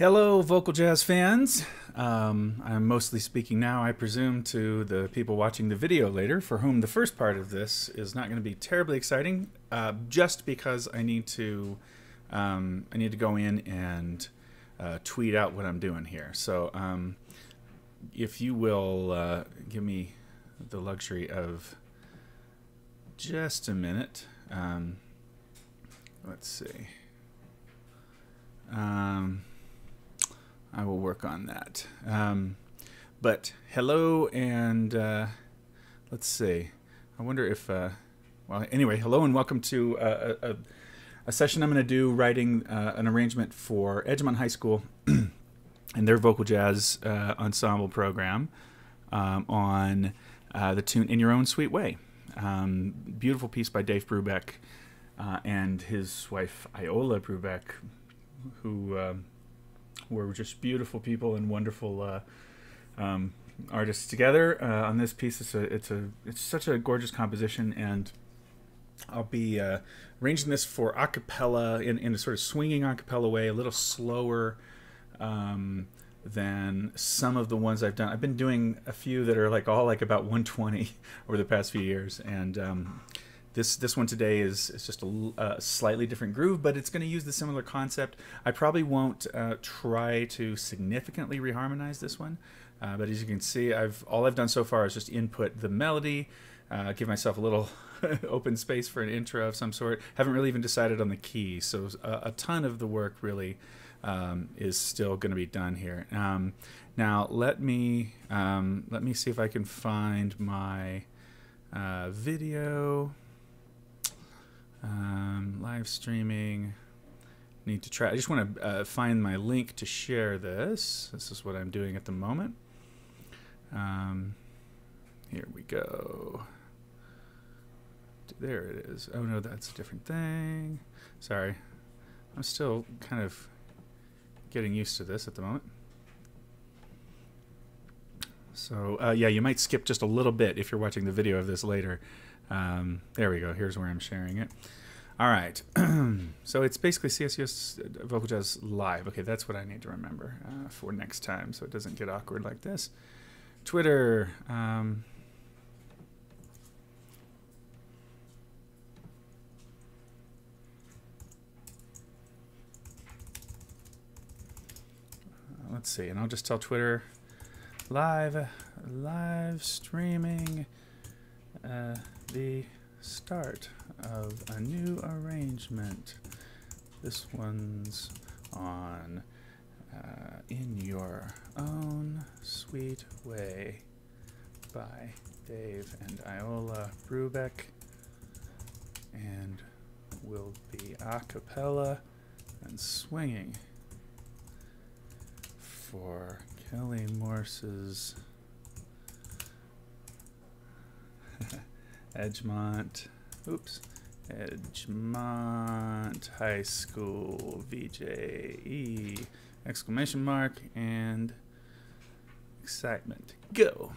Hello, vocal jazz fans. I'm mostly speaking now, I presume, to the people watching the video later, for whom the first part of this is not going to be terribly exciting, just because I need to go in and tweet out what I'm doing here. So, if you will give me the luxury of just a minute. Let's see. I will work on that. But hello, and let's see. I wonder if, well, anyway, hello and welcome to a session I'm going to do writing an arrangement for Edgemont High School and their vocal jazz ensemble program on the tune In Your Own Sweet Way. Beautiful piece by Dave Brubeck and his wife Iola Brubeck, who were just beautiful people and wonderful artists together on this piece. It's such a gorgeous composition, and I'll be arranging this for a cappella in a sort of swinging a cappella way, a little slower than some of the ones I've done. I've been doing a few that are all about 120 over the past few years, and this one today is just a slightly different groove, but it's going to use the similar concept. I probably won't try to significantly reharmonize this one, but as you can see, all I've done so far is just input the melody, give myself a little open space for an intro of some sort. Haven't really even decided on the key, so a ton of the work really is still going to be done here. Now let me see if I can find my video. Live streaming. Need to try. I just want to find my link to share this. This is what I'm doing at the moment. Here we go. There it is. Oh no, that's a different thing. Sorry. I'm still kind of getting used to this at the moment. So yeah, you might skip just a little bit if you're watching the video of this later. There we go. Here's where I'm sharing it. All right. So it's basically CSUS Vocal Jazz Live. Okay, that's what I need to remember for next time, so it doesn't get awkward like this. Twitter. Let's see, and I'll just tell Twitter live streaming the start of a new arrangement. This one's on In Your Own Sweet Way by Dave and Iola Brubeck, and will be a cappella and swinging for Kelley Morse's Edgemont High School VJE exclamation mark and excitement. Go.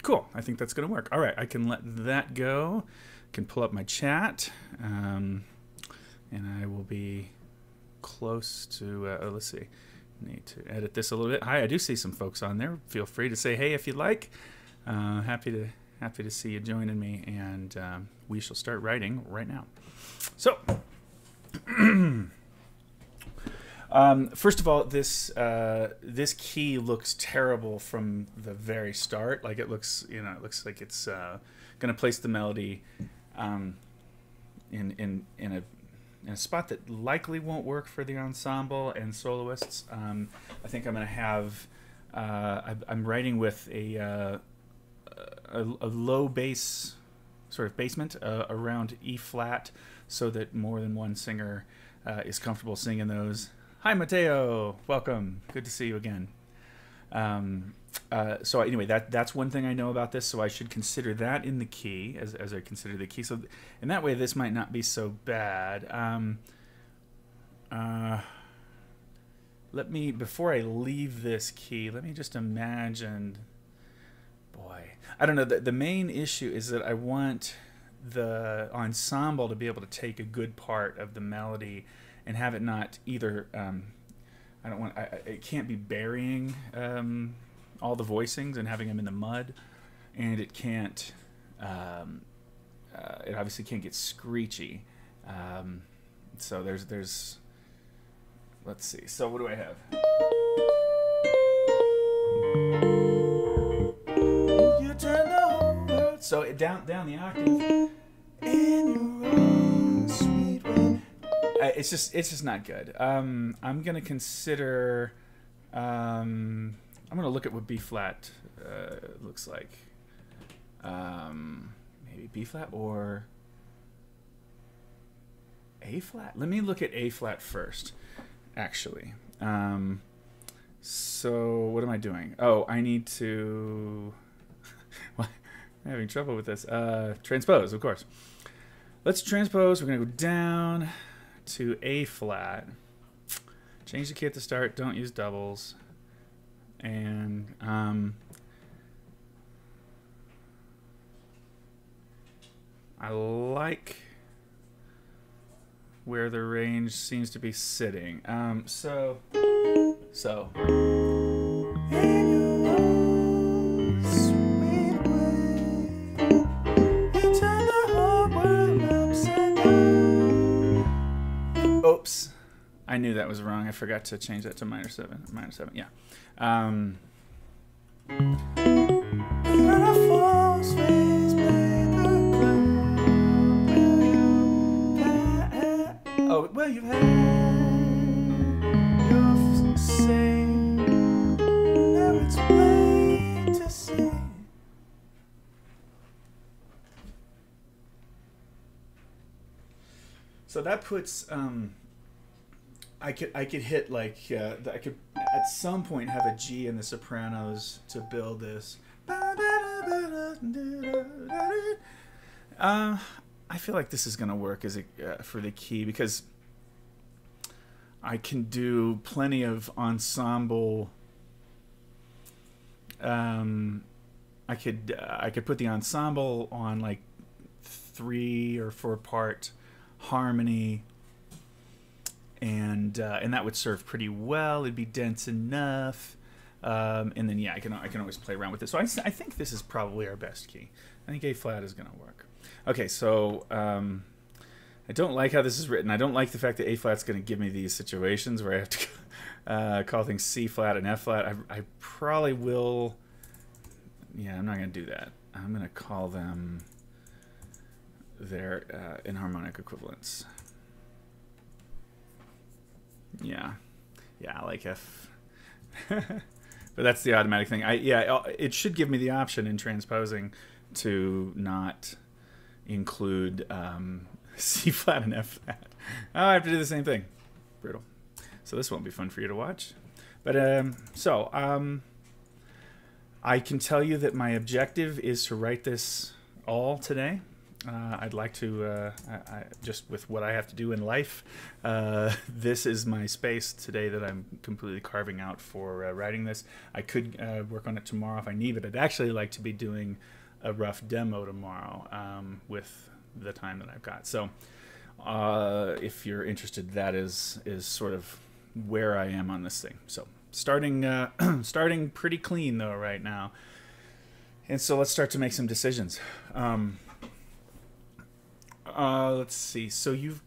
Cool. I think that's going to work. All right, I can let that go. Can pull up my chat, and I will be close to. Let's see. Need to edit this a little bit. Hi, I do see some folks on there. Feel free to say hey if you'd like. Happy to see you joining me, and we shall start writing right now. So, first of all, this key looks terrible from the very start. Like it looks like it's going to place the melody in a spot that likely won't work for the ensemble and soloists. I think I'm going to have. I'm writing with a low bass sort of basement around E flat, so that more than one singer is comfortable singing those. Hi Mateo, welcome. Good to see you again. So anyway, that's one thing I know about this, so I should consider that in the key as I consider the key. So in that way, this might not be so bad. Let me, before I leave this key, let me just imagine. Boy, I don't know. The main issue is that I want the ensemble to be able to take a good part of the melody and have it not either I don't want. It can't be burying all the voicings and having them in the mud, and it can't. It obviously can't get screechy. So there's. Let's see. So what do I have? You turn the whole world. So down the octave. In your own sweet way. It's just not good. I'm gonna consider. I'm gonna look at what B flat looks like. Maybe B flat or A flat. Let me look at A flat first. Actually, so what am I doing? Oh, I need to. I'm having trouble with this. Transpose, of course. Let's transpose. We're gonna go down to A flat. Change the key at the start. Don't use doubles. And I like where the range seems to be sitting. So. Oops, I knew that was wrong. I forgot to change that to minor 7. Minor 7, yeah. Oh, well, you've had your say. Now it's plain to see. So that puts I could hit like I could at some point have a G in the sopranos to build this. I feel like this is going to work as for the key because I can do plenty of ensemble. I could put the ensemble on like 3 or 4 part harmony, and that would serve pretty well. It'd be dense enough, and then yeah, I can always play around with it. So I think this is probably our best key. I think A flat is going to work. Okay, so I don't like how this is written. I don't like the fact that A flat's going to give me these situations where I have to call things C flat and F flat. I probably will. Yeah, I'm not going to do that. I'm going to call them their enharmonic equivalents. Yeah, I like F. But that's the automatic thing. It should give me the option in transposing to not include C flat and F flat. Oh, I have to do the same thing. Brutal. So this won't be fun for you to watch. But I can tell you that my objective is to write this all today. I'd like to, just with what I have to do in life, this is my space today that I'm completely carving out for writing this. I could work on it tomorrow if I need it. I'd actually like to be doing a rough demo tomorrow with the time that I've got. So if you're interested, that is sort of where I am on this thing. So starting pretty clean though right now. And so let's start to make some decisions. Let's see. So you've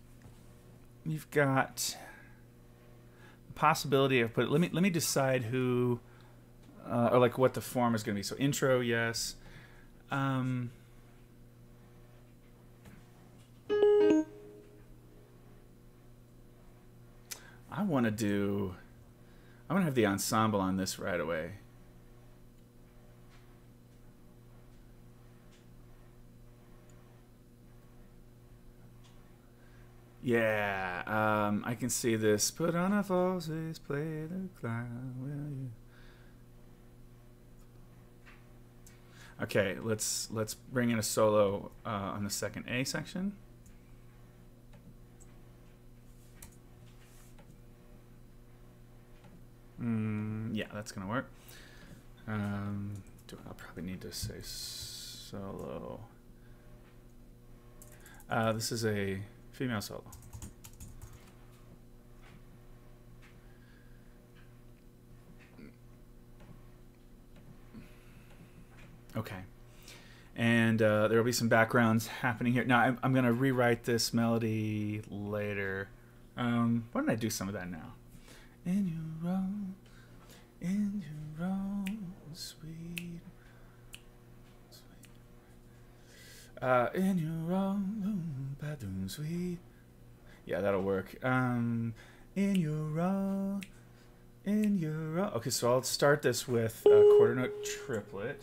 got the possibility of let me decide who or like what the form is going to be. So intro, yes. I want to have the ensemble on this right away. Yeah, I can see this. Put on a false face, play the clown, will you? Okay, let's bring in a solo on the second A section. Yeah, that's gonna work. I'll probably need to say solo. This is a female solo. Okay. And there will be some backgrounds happening here. Now, I'm going to rewrite this melody later. Why don't I do some of that now? In your own sweet, in your own bathroom sweet. Yeah, that'll work. In your own. Okay, so I'll start this with a quarter note triplet.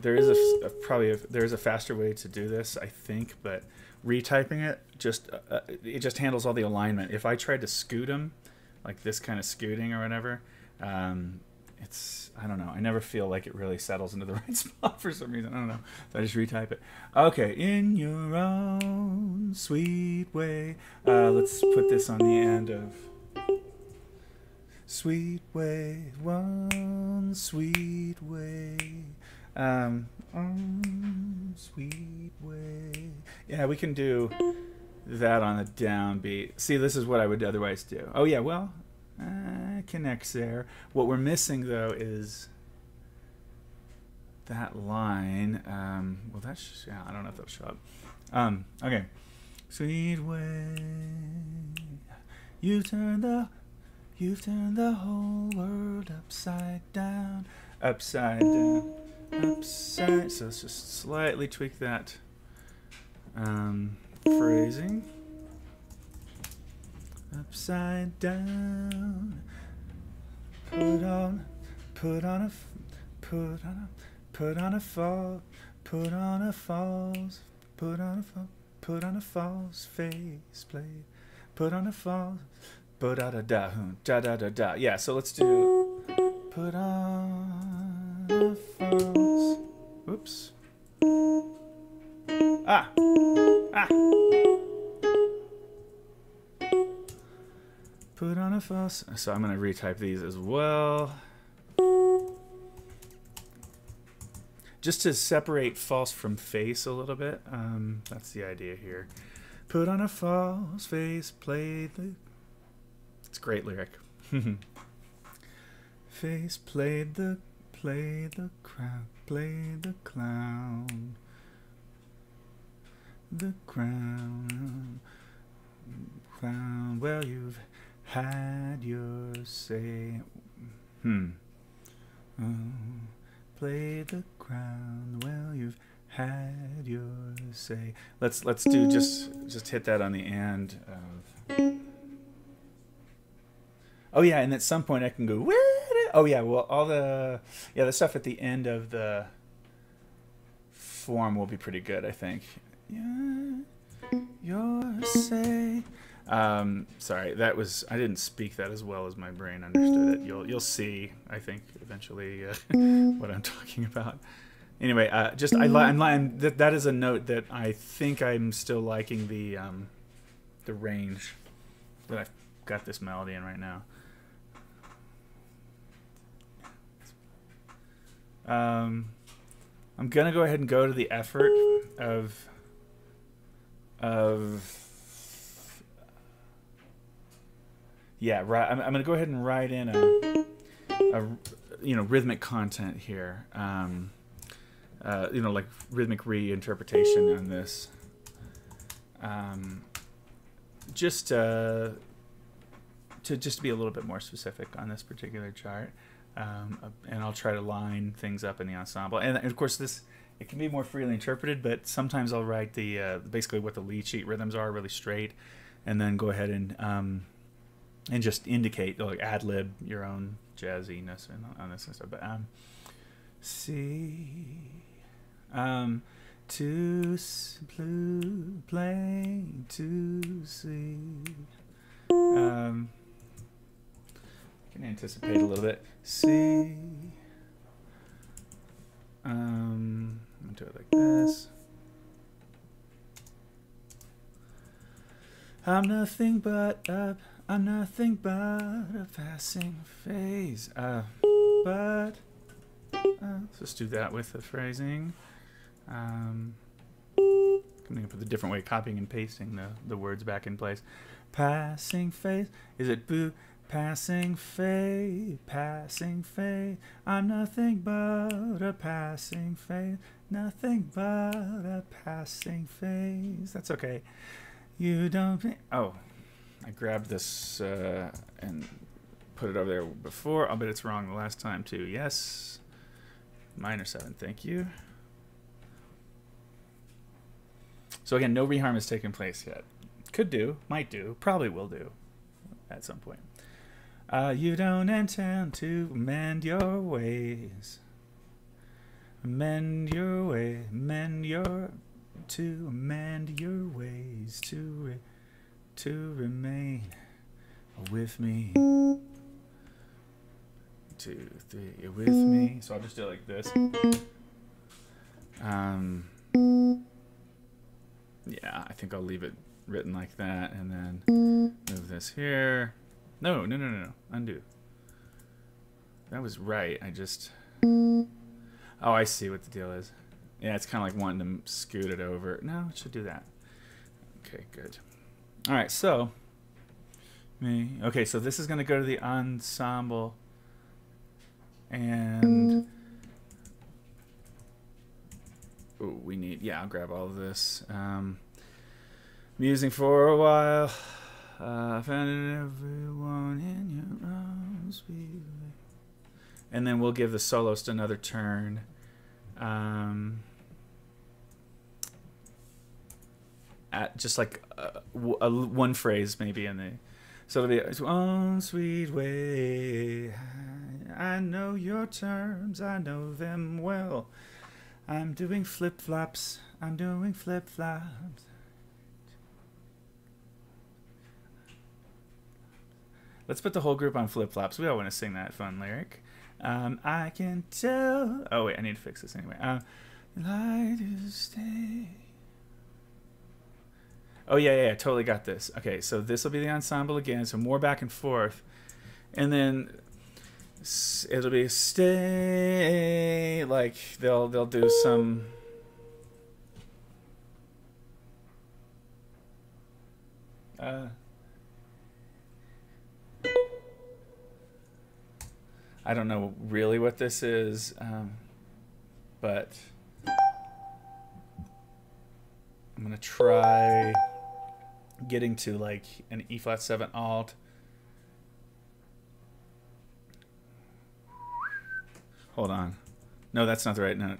There is there's a faster way to do this, I think, but retyping it just handles all the alignment. If I tried to scoot them, like this kind of scooting or whatever, I don't know. I never feel like it really settles into the right spot for some reason. I don't know. So I just retype it. Okay, in your own sweet way. Let's put this on the end of sweet way, one sweet way. Sweet way. Yeah, we can do that on a downbeat. See, this is what I would otherwise do. Oh yeah, well, connects there. What we're missing though is that line. Well, that's I don't know if that'll show up. Okay. Sweet way. You've turned the whole world upside down, upside down, upside. So let's just slightly tweak that phrasing. Upside down. Put on a false faceplate. Put on a false. Da da da da da da da. Yeah, so let's do put on a false. Oops. Ah. Put on a false. So I'm gonna retype these as well, just to separate false from face a little bit. That's the idea here. Put on a false face, play the. It's a great lyric. Face played the crown, play the clown, the crown. Well, you've had your say. Play the crown. Well, you've had your say. Let's do just hit that on the end of. Oh yeah, and at some point I can go. Oh yeah, well all the stuff at the end of the form will be pretty good, I think. Yeah, your say. Sorry, I didn't speak that as well as my brain understood it. You'll see, I think, eventually what I'm talking about. Anyway, that is a note that I think I'm still liking the range that I've got this melody in right now. I'm gonna go ahead and go to the effort of yeah, right. I'm gonna go ahead and write in a rhythmic content here. Like rhythmic reinterpretation on this. Just to be a little bit more specific on this particular chart. And I'll try to line things up in the ensemble. And of course, it can be more freely interpreted, but sometimes I'll write basically what the lead sheet rhythms are really straight, and then go ahead and just indicate, like ad-lib your own jazziness on this and stuff. But playing to see. Can anticipate a little bit. C. I'm gonna do it like this. I'm nothing but a passing phase. Let's just do that with the phrasing. Coming up with a different way of copying and pasting the words back in place. passing phase. Is it boo? Passing phase, passing phase. I'm nothing but a passing phase. Nothing but a passing phase. That's okay. You don't. Oh, I grabbed this and put it over there before. I'll bet it's wrong the last time too. Yes. Minor 7. Thank you. So again, no reharm has taken place yet. Could do, might do, probably will do at some point. You don't intend to mend your ways. Mend your way, mend your, to mend your ways, to remain with me. 2, 3, you're with me. So I'll just do it like this. Yeah, I think I'll leave it written like that, and then move this here. No, undo. That was right. I just... Oh, I see what the deal is. Yeah, it's kind of like wanting to scoot it over. No, it should do that. Okay, good. All right, so... Okay, so this is going to go to the ensemble. And... Ooh, we need... Yeah, I'll grab all of this. Musing for a while. Found everyone in your arms. And then we'll give the soloist another turn. At just like one phrase maybe in the... So it'll be, oh, sweet way, I know your terms, I know them well. I'm doing flip-flops, I'm doing flip-flops. Let's put the whole group on flip-flops. We all want to sing that fun lyric. I can tell... Oh, wait, I need to fix this anyway. Light is day. Oh, yeah, totally got this. Okay, so this will be the ensemble again, so more back and forth. And then it'll be stay, like they'll do some... I don't know really what this is, but I'm gonna try getting to like an E flat 7 alt. Hold on. No, that's not the right note.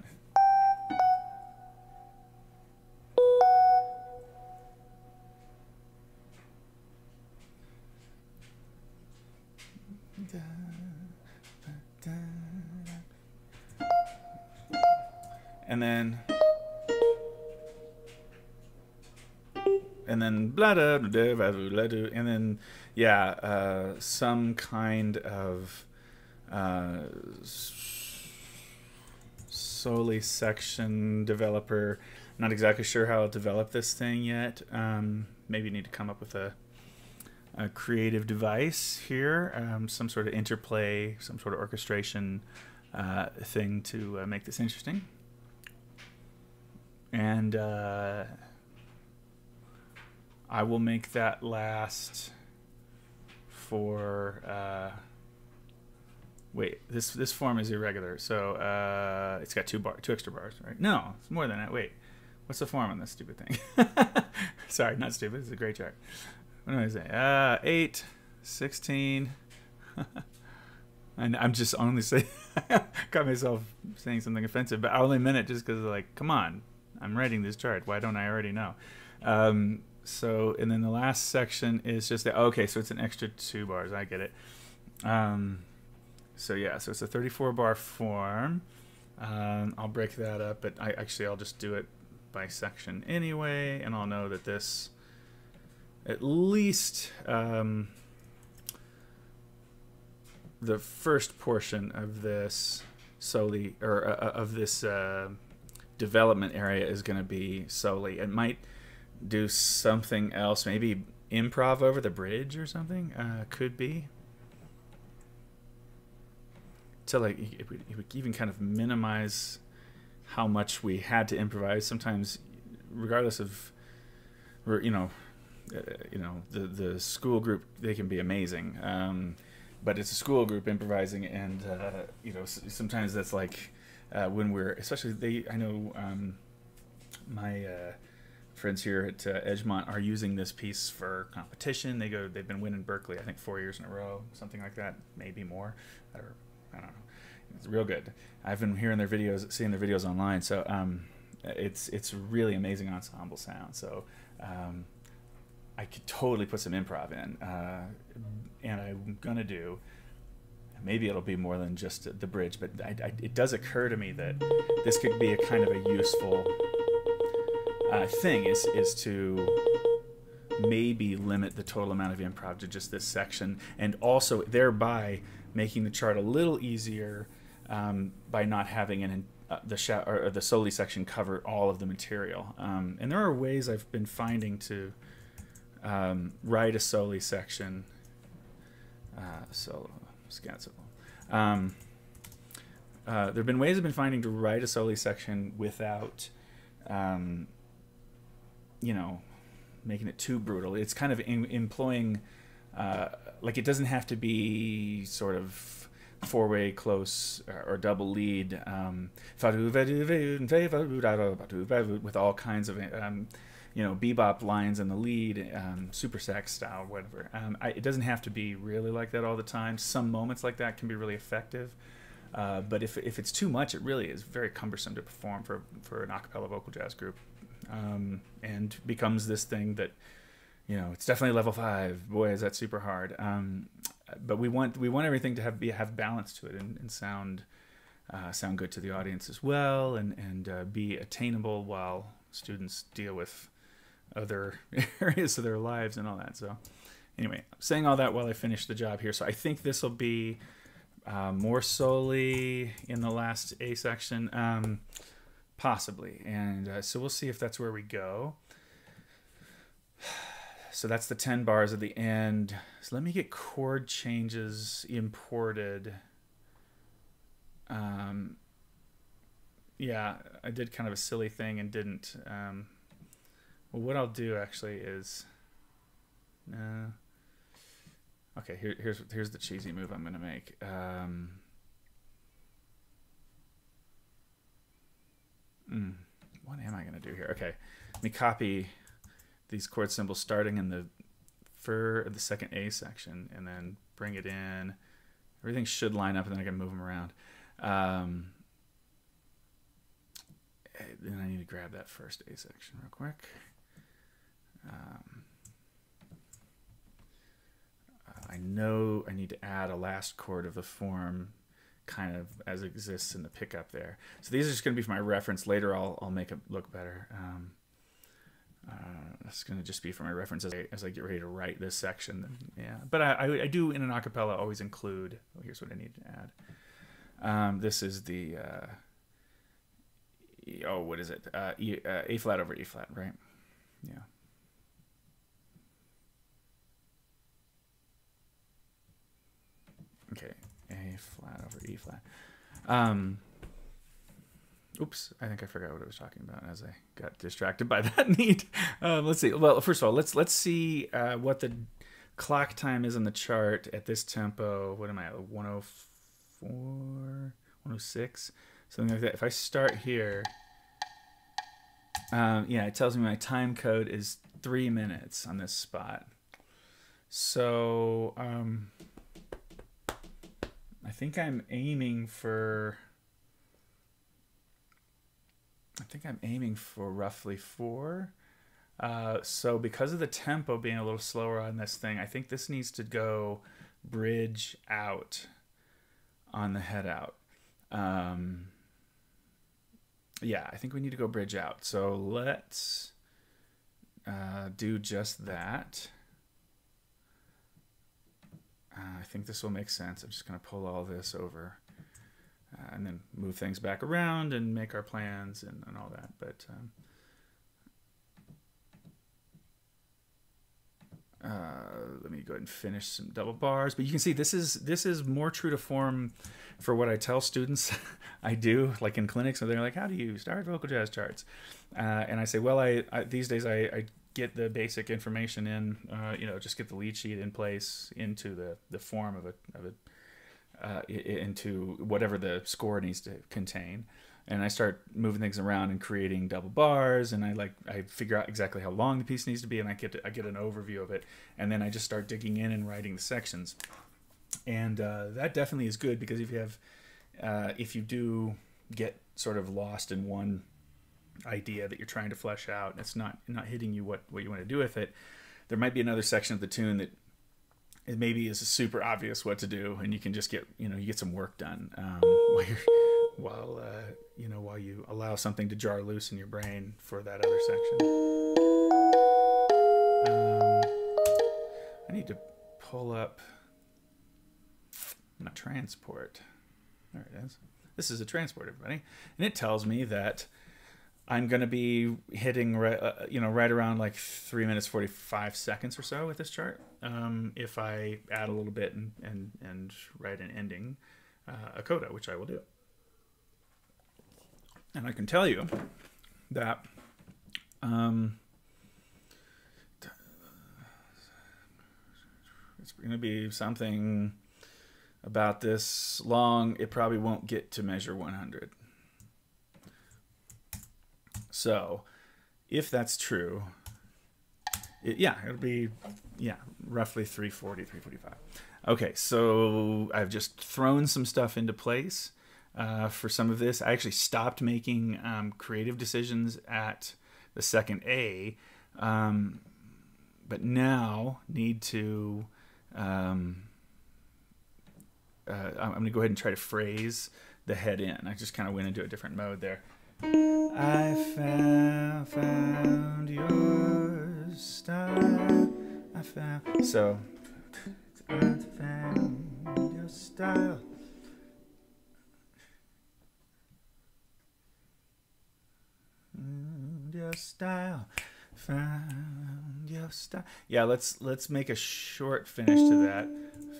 And then blah blah blah blah blah, and then yeah, some kind of solely section developer. Not exactly sure how I'll develop this thing yet. Maybe need to come up with a creative device here, some sort of interplay, some sort of orchestration thing to make this interesting. And I will make that last for wait, this form is irregular, so it's got two extra bars, right? No, it's more than that. Wait, what's the form on this stupid thing? Sorry, not stupid. It's a great chart. What do I say? 8, 16. And I'm just only saying, got myself saying something offensive, but I only meant it just because, like, come on, I'm writing this chart. Why don't I already know? So, and then the last section is just that. Okay, so it's an extra 2 bars. I get it. So yeah, so it's a 34 bar form. I'll break that up, but I'll just do it by section anyway, and I'll know that this, at least the first portion of this solely, or of this development area is going to be solely. It might do something else, maybe improv over the bridge or something. Could be. So like it would even kind of minimize how much we had to improvise. Sometimes, regardless of, you know, you know, the school group, they can be amazing, but it's a school group improvising, and you know, sometimes that's like when we're, especially I know my friends here at Edgemont are using this piece for competition. They've been winning Berkeley, I think 4 years in a row, something like that, maybe more. I don't know. It's real good. I've been hearing their videos, seeing their videos online. So it's really amazing ensemble sound. So I could totally put some improv in, and I'm gonna do. Maybe it'll be more than just the bridge, but it does occur to me that this could be a kind of a useful thing is to maybe limit the total amount of improv to just this section, and also thereby making the chart a little easier by not having the soli section cover all of the material. And there are ways I've been finding to write a soli section, solo, scat solo. There have been ways I've been finding to write a soli section without you know, making it too brutal. It's kind of employing, like, it doesn't have to be sort of four-way close or double lead, with all kinds of, you know, bebop lines in the lead, super sax style, whatever. It doesn't have to be really like that all the time. Some moments like that can be really effective. But if it's too much, it really is very cumbersome to perform for an a cappella vocal jazz group. And becomes this thing that, you know, it's definitely level 5. Boy, is that super hard. But we want everything to have balance to it and sound good to the audience as well, and be attainable while students deal with other areas of their lives and all that. So anyway, I'm saying all that while I finish the job here. So I think this will be more soli in the last A section. Possibly, and so we'll see if that's where we go. So that's the 10 bars at the end. So let me get chord changes imported. Yeah, I did kind of a silly thing and didn't. Well, what I'll do actually is, okay, here's the cheesy move I'm gonna make. What am I going to do here? Okay, let me copy these chord symbols starting in the second A section, and then bring it in. Everything should line up, and then I can move them around. Then I need to grab that first A section real quick. I know I need to add a last chord of the form, kind of as it exists in the pickup there. So these are just going to be for my reference. Later I'll make it look better. That's going to just be for my reference as I get ready to write this section. Yeah, but I do in an a cappella always include, oh, here's what I need to add. This is the, what is it? A flat over E flat, right? Yeah. Okay. A flat over E flat. Oops, I think I forgot what I was talking about as I got distracted by that need. Let's see. Well, first of all, let's see what the clock time is on the chart at this tempo. What am I at? 104, 106, something like that. If I start here, yeah, it tells me my time code is 3 minutes on this spot. So I think I'm aiming for roughly 4. So because of the tempo being a little slower on this thing, I think this needs to go bridge out on the head out. Yeah, I think we need to go bridge out. So let's do just that. I think this will make sense. I'm just going to pull all this over and then move things back around and make our plans and all that. But let me go ahead and finish some double bars. But you can see this is more true to form for what I tell students I do, like in clinics. And they're like, how do you start vocal jazz charts? And I say, well, I these days I get the basic information in, just get the lead sheet in place into the form into whatever the score needs to contain. And I start moving things around and creating double bars, and I figure out exactly how long the piece needs to be, and I get an overview of it, and then I just start digging in and writing the sections. And that definitely is good, because if you do get sort of lost in one idea that you're trying to flesh out, and it's not hitting you what you want to do with it, there might be another section of the tune that it maybe is super obvious what to do, and you can just get you get some work done while you allow something to jar loose in your brain for that other section. I need to pull up my transport. There it is. This is a transport, everybody, and it tells me that I'm going to be hitting right around like 3 minutes 45 seconds or so with this chart. If I add a little bit and write an ending, a coda, which I will do. And I can tell you that it's going to be something about this long. It probably won't get to measure 100. So if that's true, it'll be roughly 340, 345. Okay, so I've just thrown some stuff into place. For some of this, I actually stopped making creative decisions at the second A, but now need to. I'm going to go ahead and try to phrase the head in. I just kind of went into a different mode there. I found your style. I found your style. Your style, found your style. Yeah, let's make a short finish to that.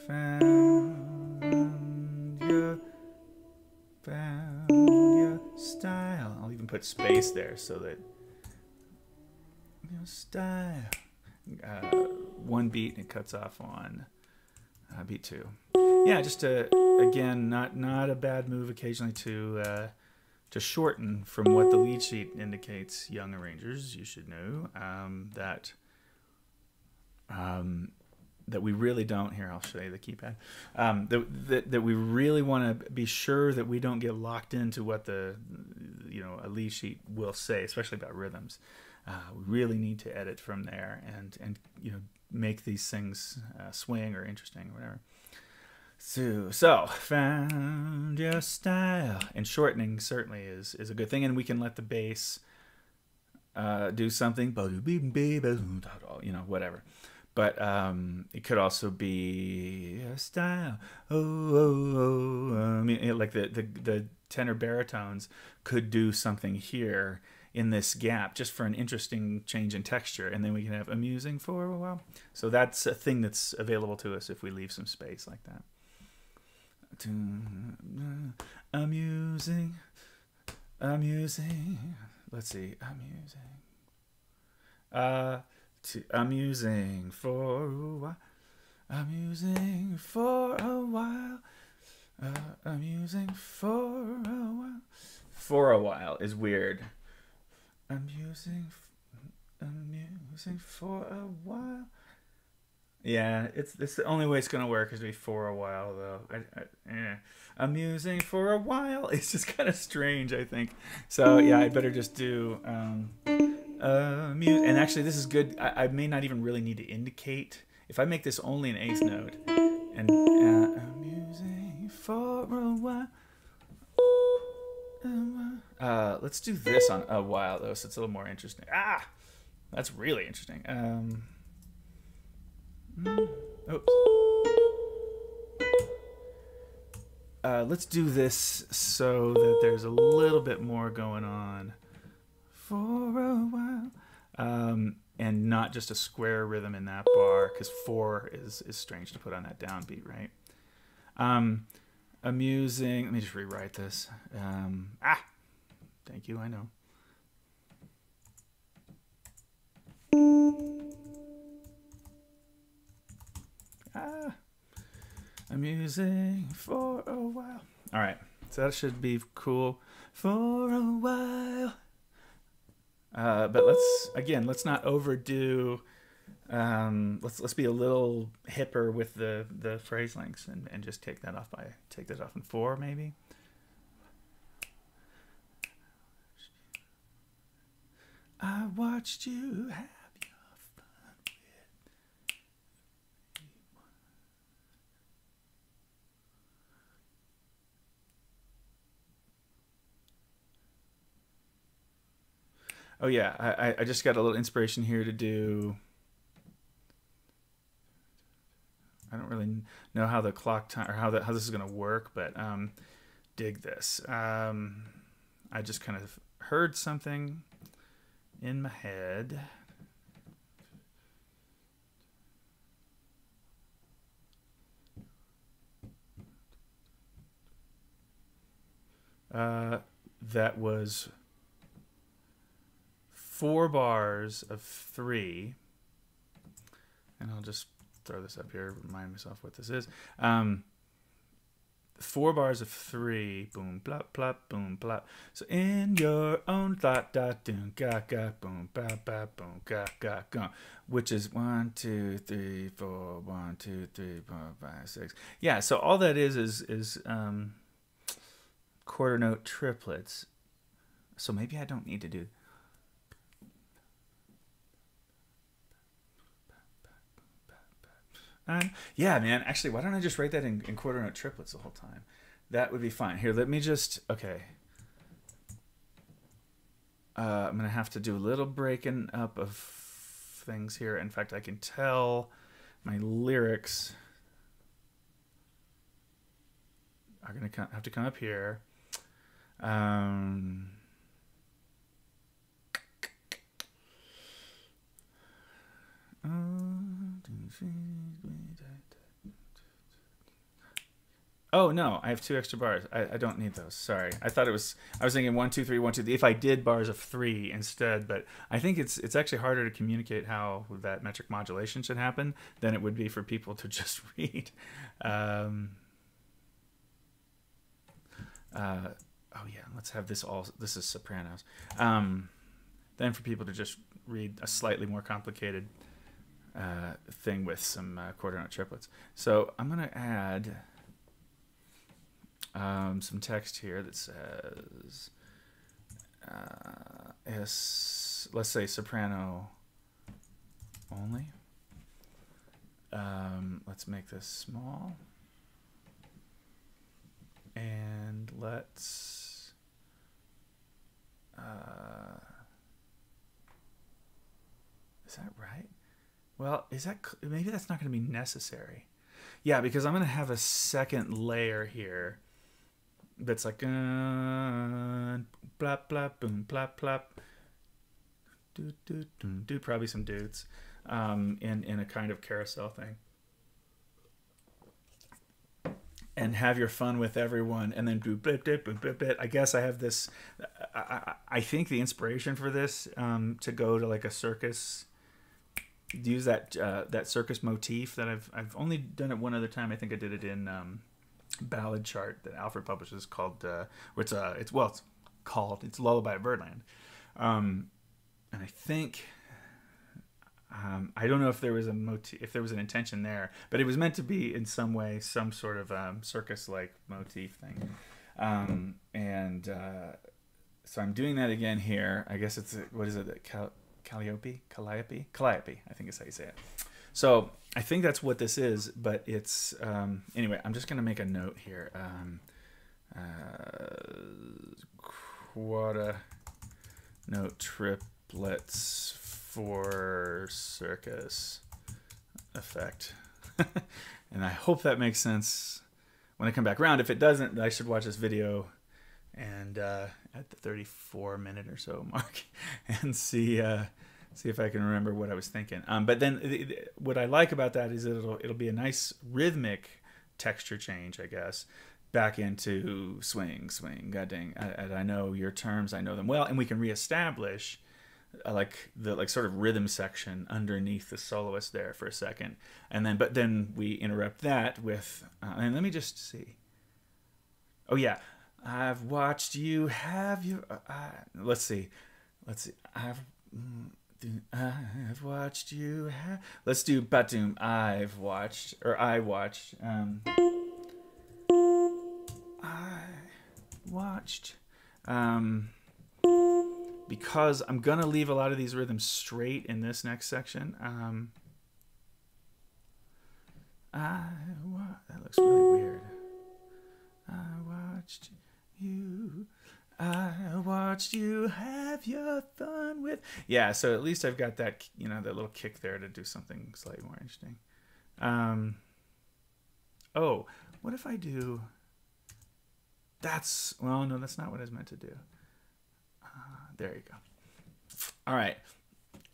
Found your style. I'll even put space there so that your style. One beat and it cuts off on beat 2. Yeah, just again, not a bad move occasionally to shorten from what the lead sheet indicates. Young arrangers, you should know that we really don't. Here, I'll show you the keypad. That we really want to be sure that we don't get locked into what a lead sheet will say, especially about rhythms. We really need to edit from there and make these things swing or interesting or whatever. So found your style, and shortening certainly is a good thing, and we can let the bass do something, whatever. But it could also be a style. I mean, like the tenor baritones could do something here in this gap just for an interesting change in texture, and then we can have amusing for a while. So that's a thing that's available to us if we leave some space like that. Amusing. Let's see, amusing for a while. Amusing for a while. Amusing for a while. For a while is weird. Amusing for a while. Yeah, it's the only way it's gonna work is to be for a while, though. Amusing for a while. It's just kind of strange, I think. So yeah, I better just do and actually, this is good. I may not even really need to indicate if I make this only an eighth note and amusing for a while. Let's do this on a while though, so it's a little more interesting. That's really interesting. Oops. Let's do this so that there's a little bit more going on for a while, and not just a square rhythm in that bar, because 4 is strange to put on that downbeat, right? Amusing. Let me just rewrite this. Thank you. I know. amusing for a while. All right, so that should be cool for a while. But let's not overdo. Let's be a little hipper with the phrase lengths and just take that off in 4 maybe. I watched you have your fun with. Oh yeah, I just got a little inspiration here to do. I don't really know how the clock time or how this is gonna work, but dig this. I just kind of heard something in my head. That was 4 bars of 3, and I'll just throw this up here, remind myself what this is. 4 bars of 3, boom, plop, plop, boom, plop. So in your own thought, dot, doom, ga, ga, boom, ba, ba, boom, ga, ga, ga, which is 1, 2, 3, 4, 1, 2, 3, 4, 5, 6. Yeah, so all that is quarter note triplets. So maybe I don't need to do. Yeah, man. Actually, why don't I just write that in quarter note triplets the whole time? That would be fine. Here, let me just. Okay. I'm gonna have to do a little breaking up of things here. In fact, I can tell my lyrics are gonna have to come up here. Oh no, I have 2 extra bars. I don't need those. Sorry, I was thinking 1, 2, 3, 1, 2. If I did bars of 3 instead, but I think it's actually harder to communicate how that metric modulation should happen than it would be for people to just read. Oh yeah, let's have this all. This is sopranos. Then for people to just read a slightly more complicated thing with some quarter note triplets. So I'm gonna add some text here that says let's say soprano only. Let's make this small, and let's is that right? Well, maybe that's not going to be necessary. Yeah, because I'm going to have a second layer here that's like blop blop boom plop plop do probably some dudes in a kind of carousel thing, and have your fun with everyone, and then do blip blip blip blip blip. I guess I have this. I think the inspiration for this to go to like a circus. Use that circus motif that I've only done it one other time. I think I did it in Ballad Chart that Alfred publishes called it's Lullaby at Birdland, and I think I don't know if there was a motif, if there was an intention there, but it was meant to be in some way some sort of circus like motif thing, so I'm doing that again here. I guess it's what is it? Calliope, I think is how you say it. So I think that's what this is, but it's anyway. I'm just gonna make a note here. Quarter note triplets for circus effect, and I hope that makes sense when I come back around. If it doesn't, I should watch this video and at the 34-minute or so mark and see if I can remember what I was thinking. But then what I like about that is it'll be a nice rhythmic texture change, I guess, back into swing, god dang. And I know your terms, I know them well, and we can reestablish like the sort of rhythm section underneath the soloist there for a second, and then we interrupt that with and let me just see. Oh yeah, I've watched you have your. Let's see. I've watched you have. Let's do batum. I watched. I watched. Because I'm gonna leave a lot of these rhythms straight in this next section. That looks really weird. I watched you have your fun with. Yeah, so at least I've got that, that little kick there to do something slightly more interesting. Oh, what if I do? Well, no, that's not what I was meant to do. There you go. All right.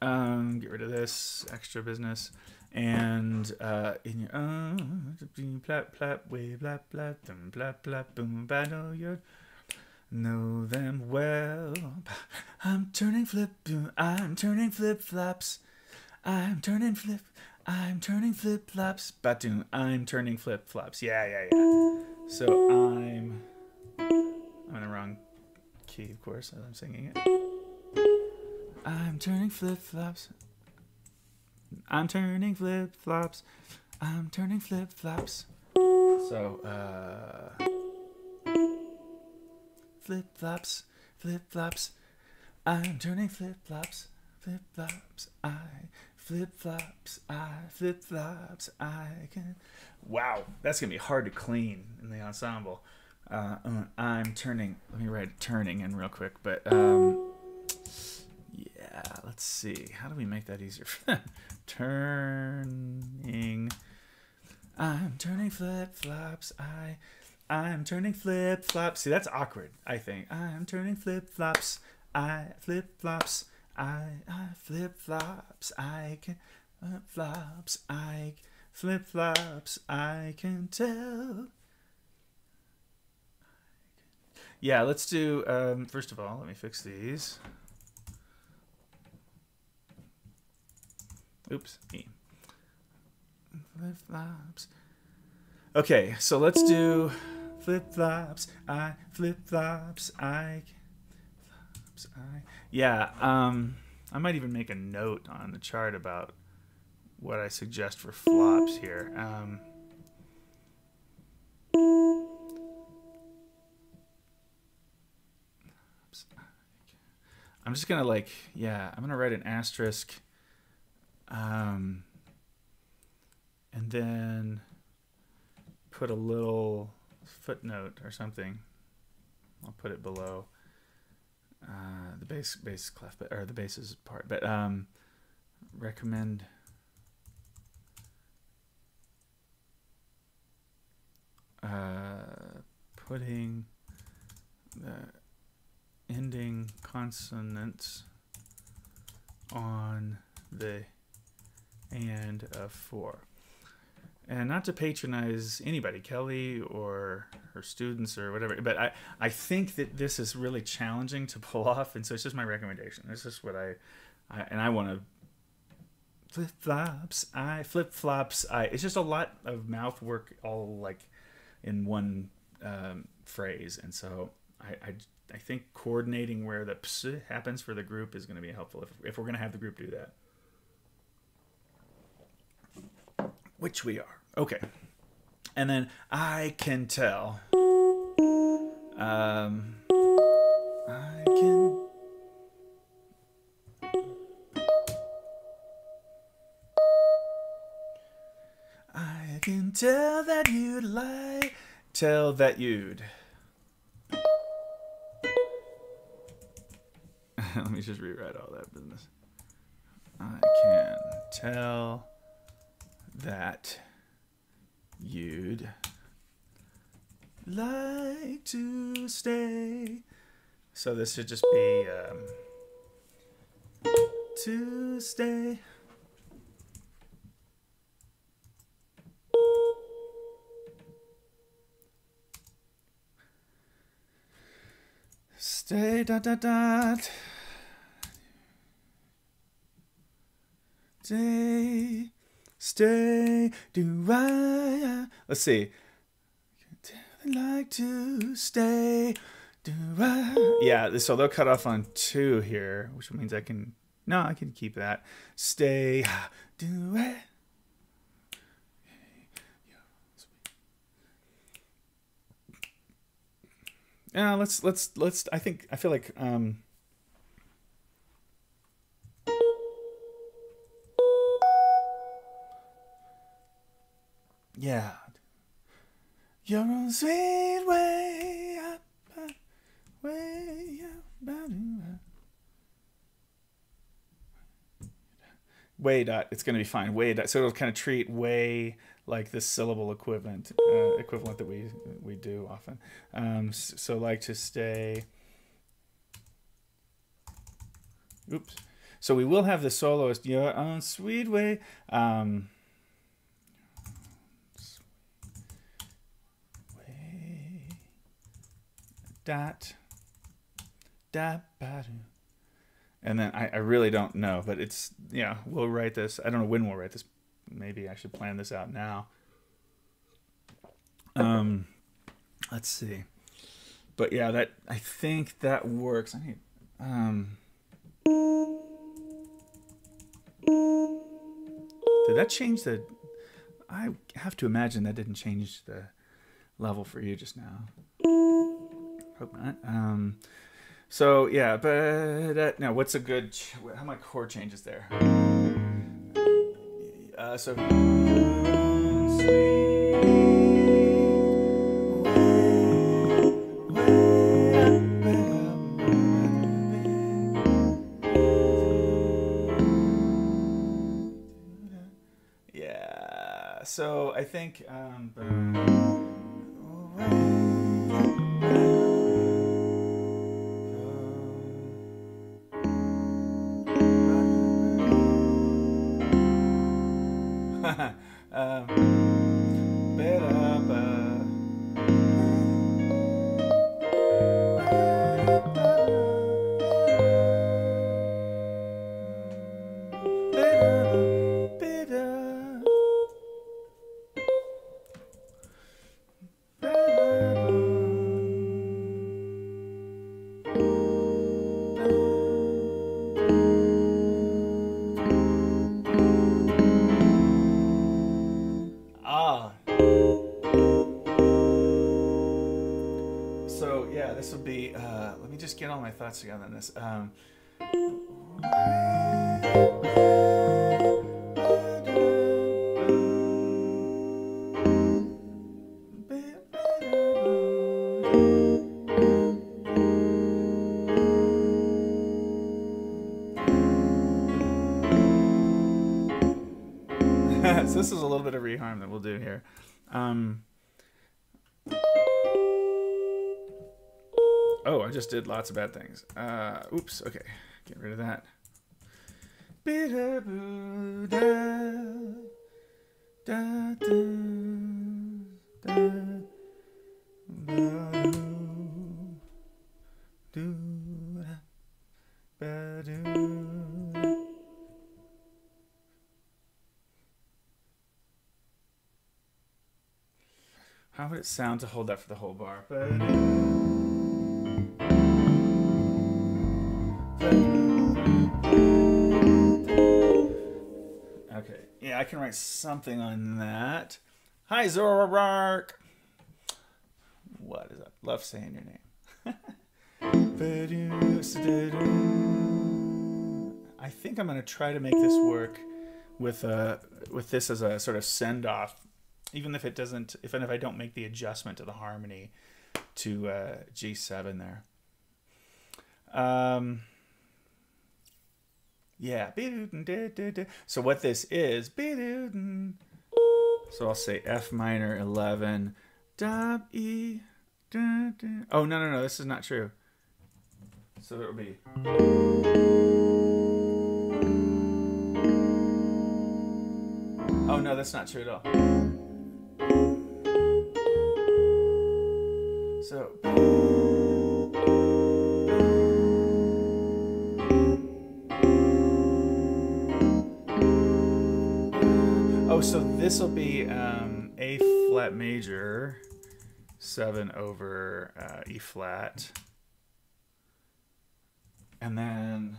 Get rid of this extra business. And in your plap plap way plap plap dum plap plap boom battle you know them well. I'm turning flip flops. I'm turning flip flops. Batum. I'm turning flip flops. Yeah. So I'm in the wrong key, of course, as I'm singing it. I'm turning flip flops. I'm turning flip flops. I'm turning flip flops. So, flip flops. I'm turning flip flops. Flip flops. Flip flops. I can. Wow, that's gonna be hard to clean in the ensemble. I'm turning. Let me write turning in real quick, but yeah, let's see. How do we make that easier? Turning. I'm turning flip flops. I'm turning flip flops. See, that's awkward, I think. I'm turning flip flops. Flip flops. Flip flops. I can flops. Flip flops. I can tell. Yeah, let's do. First of all, let me fix these. Oops. Flip flops. Okay, so let's do flip flops. Flip flops. Yeah. I might even make a note on the chart about what I suggest for flops here. I'm just gonna I'm gonna write an asterisk. And then put a little footnote or something. I'll put it below the bass clef, or the basses part. But recommend putting the ending consonants on the and of 4. And not to patronize anybody, Kelley or her students or whatever, but I think that this is really challenging to pull off, and so it's just my recommendation. It's just what I want to flip flops. It's just a lot of mouth work all like in one phrase, and so I think coordinating where the ps happens for the group is going to be helpful if we're going to have the group do that. Which we are. Okay. And then I can tell. I can tell that you'd lie. Tell that you'd. Let me just rewrite all that business. I can tell that you'd like to stay. So this should just be to stay. Stay dot dot dot. Stay, stay, do I? Let's see. I'd like to stay, do I? Yeah, so they'll cut off on 2 here, which means I can, no, I can keep that. Stay, do I? Yeah, let's, I feel like, yeah. Your own sweet way up, way up, way dot. It's gonna be fine. Way dot. So it'll kind of treat way like this syllable equivalent that we do often. So like to stay. Oops. So we will have the soloist. Your own sweet way. Dot, dot, and then I really don't know, but it's, yeah, we'll write this. I don't know when we'll write this. Maybe I should plan this out now. Let's see. But yeah, that, I think that works. I need, did that change the, I have to imagine that didn't change the level for you just now. Hope not. So yeah, but now what's a good? How my chord changes there? So. Yeah. So I think. So yeah, this would be, let me just get all my thoughts together on this. So this is a little bit of reharm that we'll do here. Oh, I just did lots of bad things. Oops, okay. Get rid of that. How would it sound to hold that for the whole bar? Okay, yeah, I can write something on that. Hi, Zorark. What is that? Love saying your name. I think I'm going to try to make this work with this as a sort of send off. Even if it doesn't, even if I don't make the adjustment to the harmony to G7 there. Yeah. So what this is, so I'll say F minor 11, E. Oh, no, this is not true. So it'll be. Oh, no, that's not true at all. So, so this will be A flat major, 7 over E flat, and then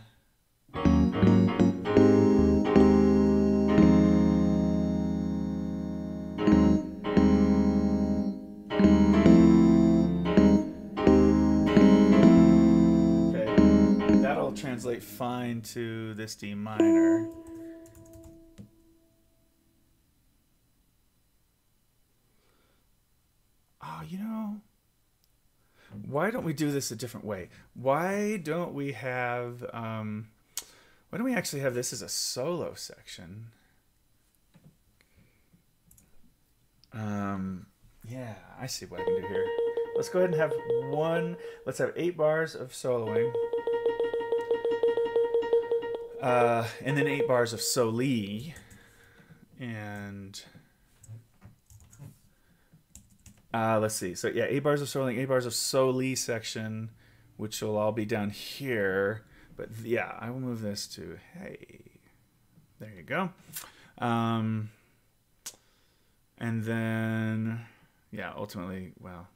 okay, that'll translate fine to this D minor. Oh, you know, why don't we do this a different way? Why don't we actually have this as a solo section? Yeah, I see what I can do here. Let's go ahead and have let's have 8 bars of soloing. And then 8 bars of soli. And let's see. So yeah, 8 bars of soloing, 8 bars of soli section, which will all be down here. But yeah, I will move this to, hey, there you go. And then, yeah, ultimately, well,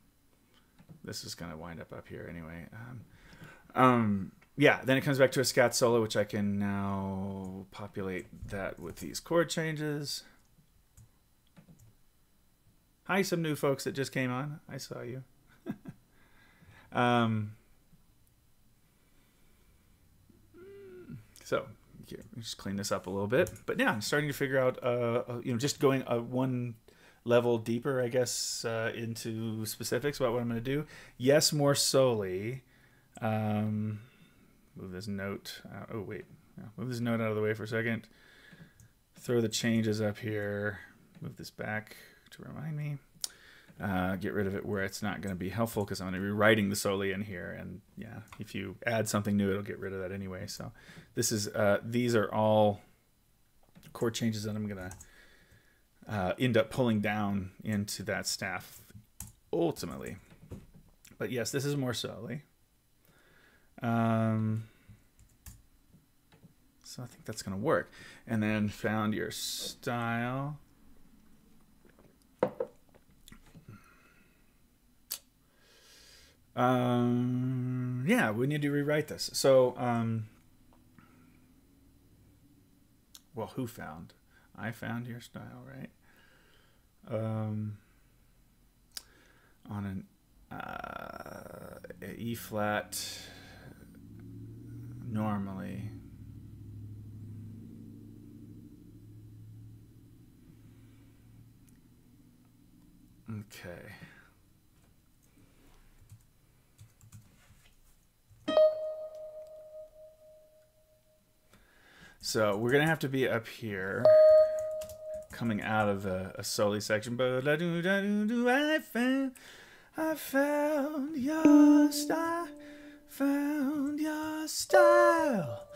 this is going to wind up here anyway. Yeah, then it comes back to a scat solo, which I can now populate that with these chord changes. Hi, some new folks that just came on. I saw you. So here, just clean this up a little bit. But yeah, I'm starting to figure out, just going one level deeper, I guess, into specifics about what I'm going to do. Yes, more soli. Move this note. Oh, wait. Move this note out of the way for a second. Throw the changes up here. Move this back to remind me. Get rid of it where it's not going to be helpful because I'm going to be writing the soli in here, and yeah, if you add something new, it'll get rid of that anyway. So this is these are all chord changes that I'm going to end up pulling down into that staff ultimately. But yes, this is more soli. So I think that's going to work. And then found your style. Yeah, we need to rewrite this. So, well, who found? I found your style, right? On an E flat normally. Okay. So we're going to have to be up here, coming out of a soli section. But I found your style, found your style.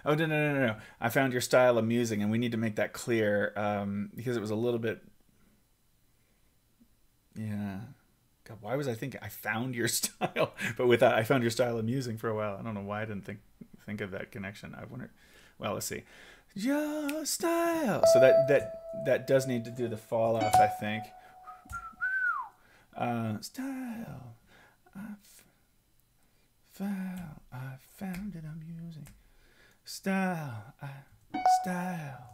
Oh, no. I found your style amusing, and we need to make that clear because it was a little bit, yeah. God, why was I thinking I found your style? But with that, I found your style amusing for a while. I don't know why I didn't think of that connection. I wonder. Well, let's see. Your style. So that does need to do the fall off, I think. Style. I found it amusing. Style. Style.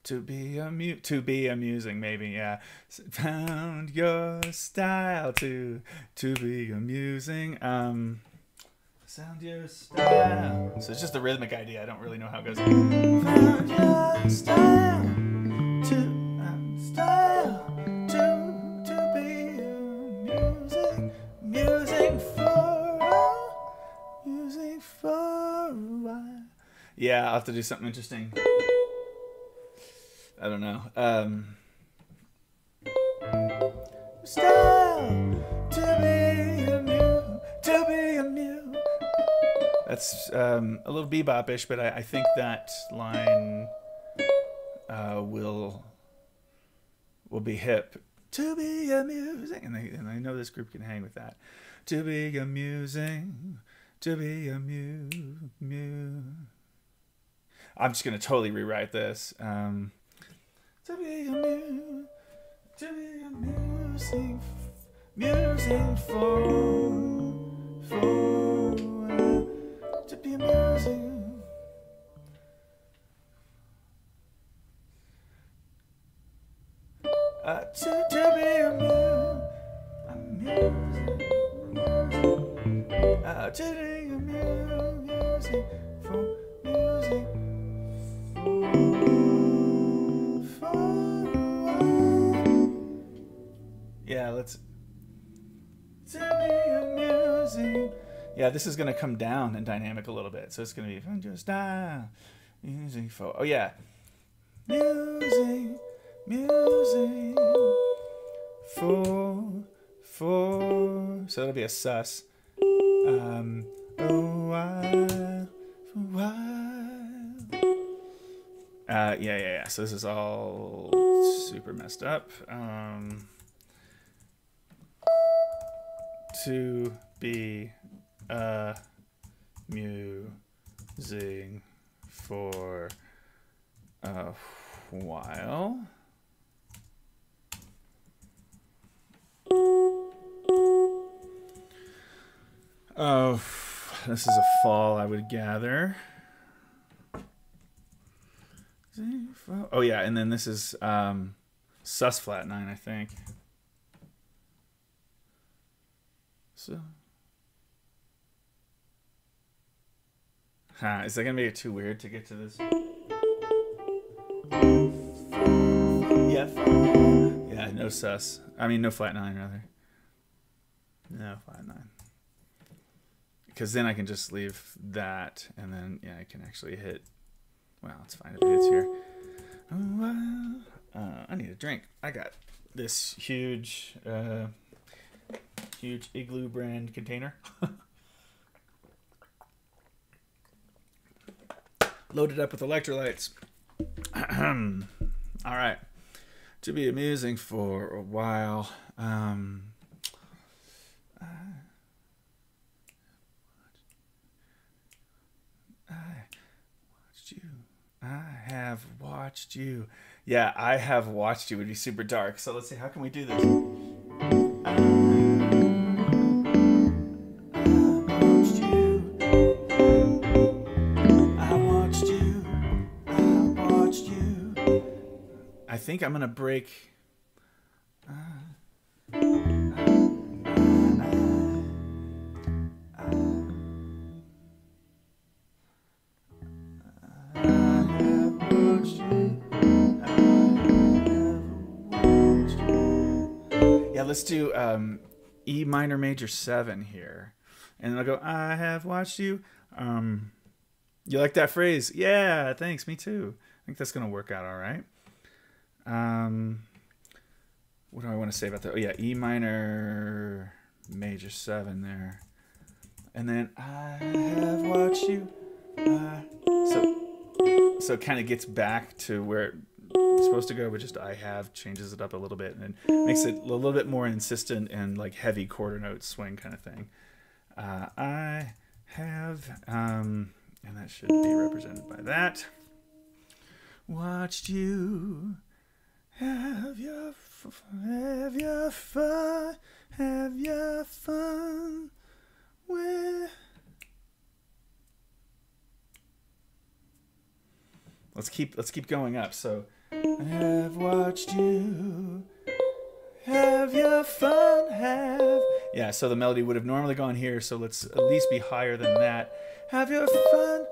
To be amusing, maybe, yeah. Found your style to be amusing. Sound your style. So it's just a rhythmic idea. I don't really know how it goes. Found your style to be amusing for a while. Yeah, I'll have to do something interesting. I don't know. Style to be amused. That's a little bebop-ish, but I think that line will be hip To be amusing. And I know this group can hang with that. To be amusing. To be I'm just going to totally rewrite this. To be amusing. To be amusing. Musing to be amusing. To be amusing. To be amusing for music. Yeah, let's. To be amusing. Yeah, this is going to come down in dynamic a little bit. So it's going to be just music for. Oh, yeah. Music for. So it'll be a sus. A while. Yeah. So this is all super messed up. To be amusing for a while. Oh, this is a fall, I would gather. Oh yeah, and then this is sus flat 9, I think. So, is that gonna make it too weird to get to this? Yeah, no sus. I mean, no flat 9 rather. No flat 9. Because then I can just leave that, and then yeah, I can actually hit. Well, it's fine if it hits here. I need a drink. I got this huge Igloo brand container. Loaded up with electrolytes. All right. To be amusing for a while. I have watched you. Yeah, I have watched you would be super dark. So let's see, how can we do this? I think I'm gonna break. Yeah, let's do E minor major 7 here, and then I'll go. I have watched you. You like that phrase? Yeah, thanks. Me too. I think that's gonna work out all right. What do I want to say about that? Oh yeah, E minor major 7 there, and then I have watched you. So it kind of gets back to where it's supposed to go, but just I have changes it up a little bit and makes it a little bit more insistent and like heavy quarter note swing kind of thing. I have, and that should be represented by that. Watched you. Have your fun with. Let's keep going up. So, I have watched you. Have your fun. Yeah. So the melody would have normally gone here. So let's at least be higher than that. Have your fun.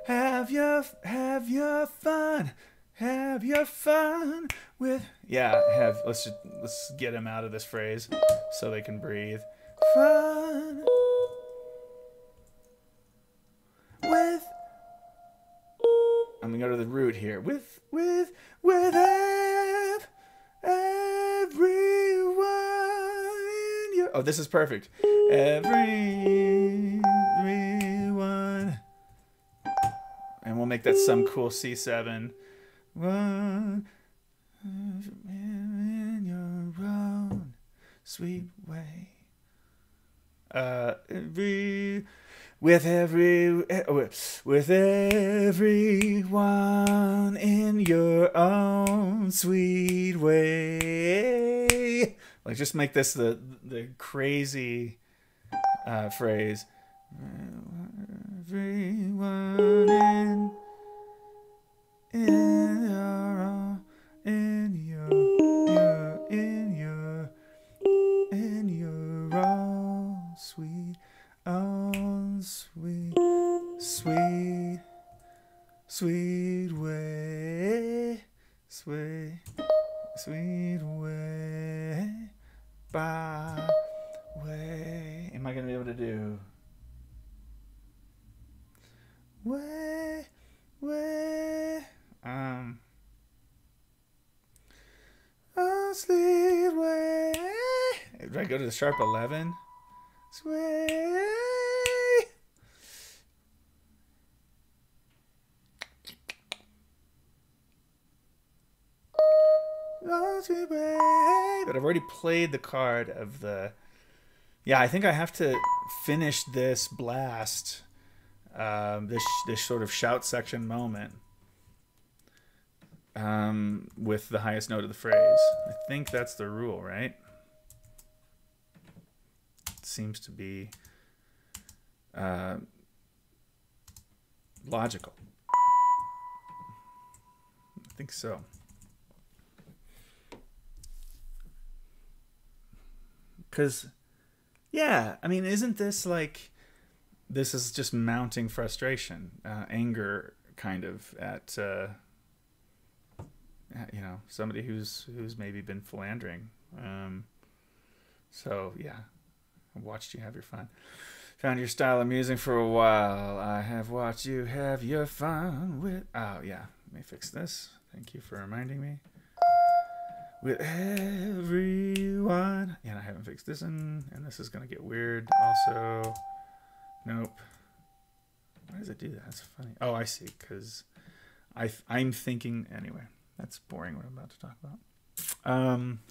Have your fun. Have your fun with. Yeah. Let's get them out of this phrase so they can breathe. Fun with. I'm gonna go to the root here. With everyone in your. Oh, this is perfect. Everyone. And we'll make that some cool C7. One in your row. sweet way. With everyone in your own sweet way. Like, just make this the crazy phrase. Everyone in your own sweet way, sweet way, by way. Am I gonna be able to do way? Oh, sweet way. Do I go to the sharp 11? Sway. But I've already played the card of the... Yeah, I think I have to finish this blast, this sort of shout section moment, with the highest note of the phrase. I think that's the rule, right? It seems to be logical. I think so. Because, yeah, I mean, isn't this like, this is just mounting frustration, anger, kind of, at you know, somebody who's maybe been philandering. So, yeah, I watched you have your fun. Found your style amusing for a while. I have watched you have your fun with... Oh, yeah, let me fix this. Thank you for reminding me. With everyone. Yeah, and I haven't fixed this one, and this is gonna get weird also. Nope. Why does it do that? That's funny. Oh, I see, because I'm thinking... Anyway, that's boring what I'm about to talk about.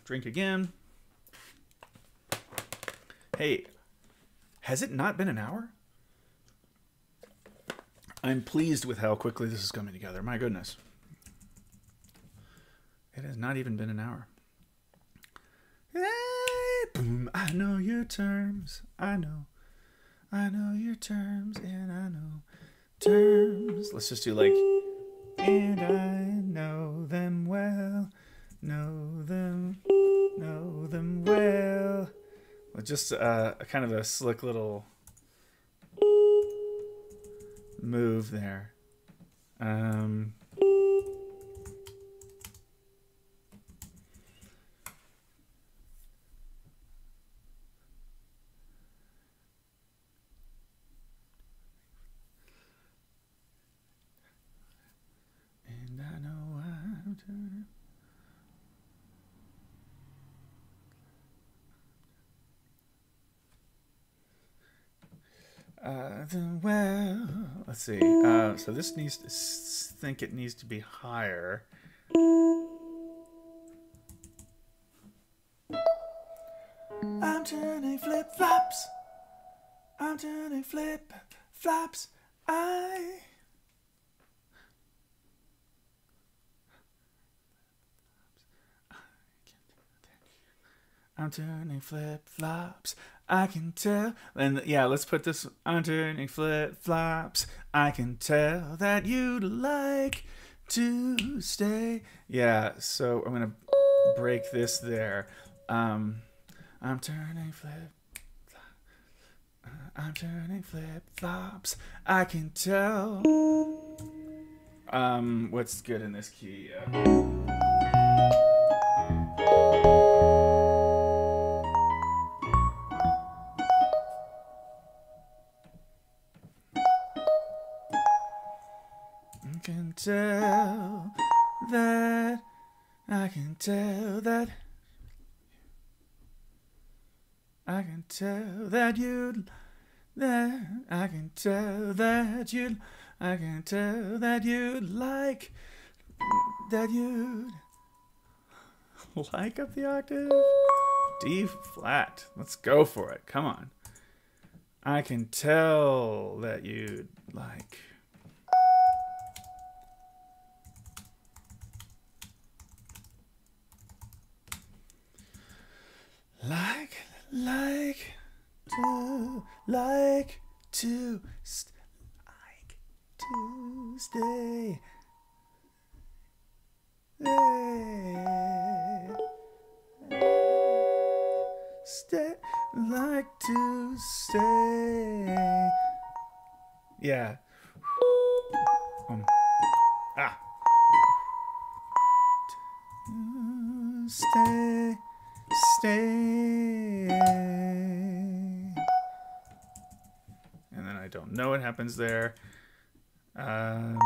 Drink again. Hey, has it not been an hour? I'm pleased with how quickly this is coming together. My goodness. It has not even been an hour. Hey, boom, I know your terms. I know your terms, and I know terms. Let's just do like, and I know them well, know them well. With just a kind of a slick little move there. Well, let's see. So this needs to think it needs to be higher. I'm turning flip-flops. I'm turning flip-flops. I'm turning flip-flops. I can tell. And yeah, let's put this. I'm turning flip-flops. I can tell that you'd like to stay. Yeah, so I'm going to break this there. I'm turning I'm turning flip-flops. I can tell. What's good in this key? I can tell that I can tell that you'd like that you'd like up the octave. D flat. Let's go for it. Come on. I can tell that you'd like. Like to stay. Like to stay. Yeah. To stay. And then I don't know what happens there. I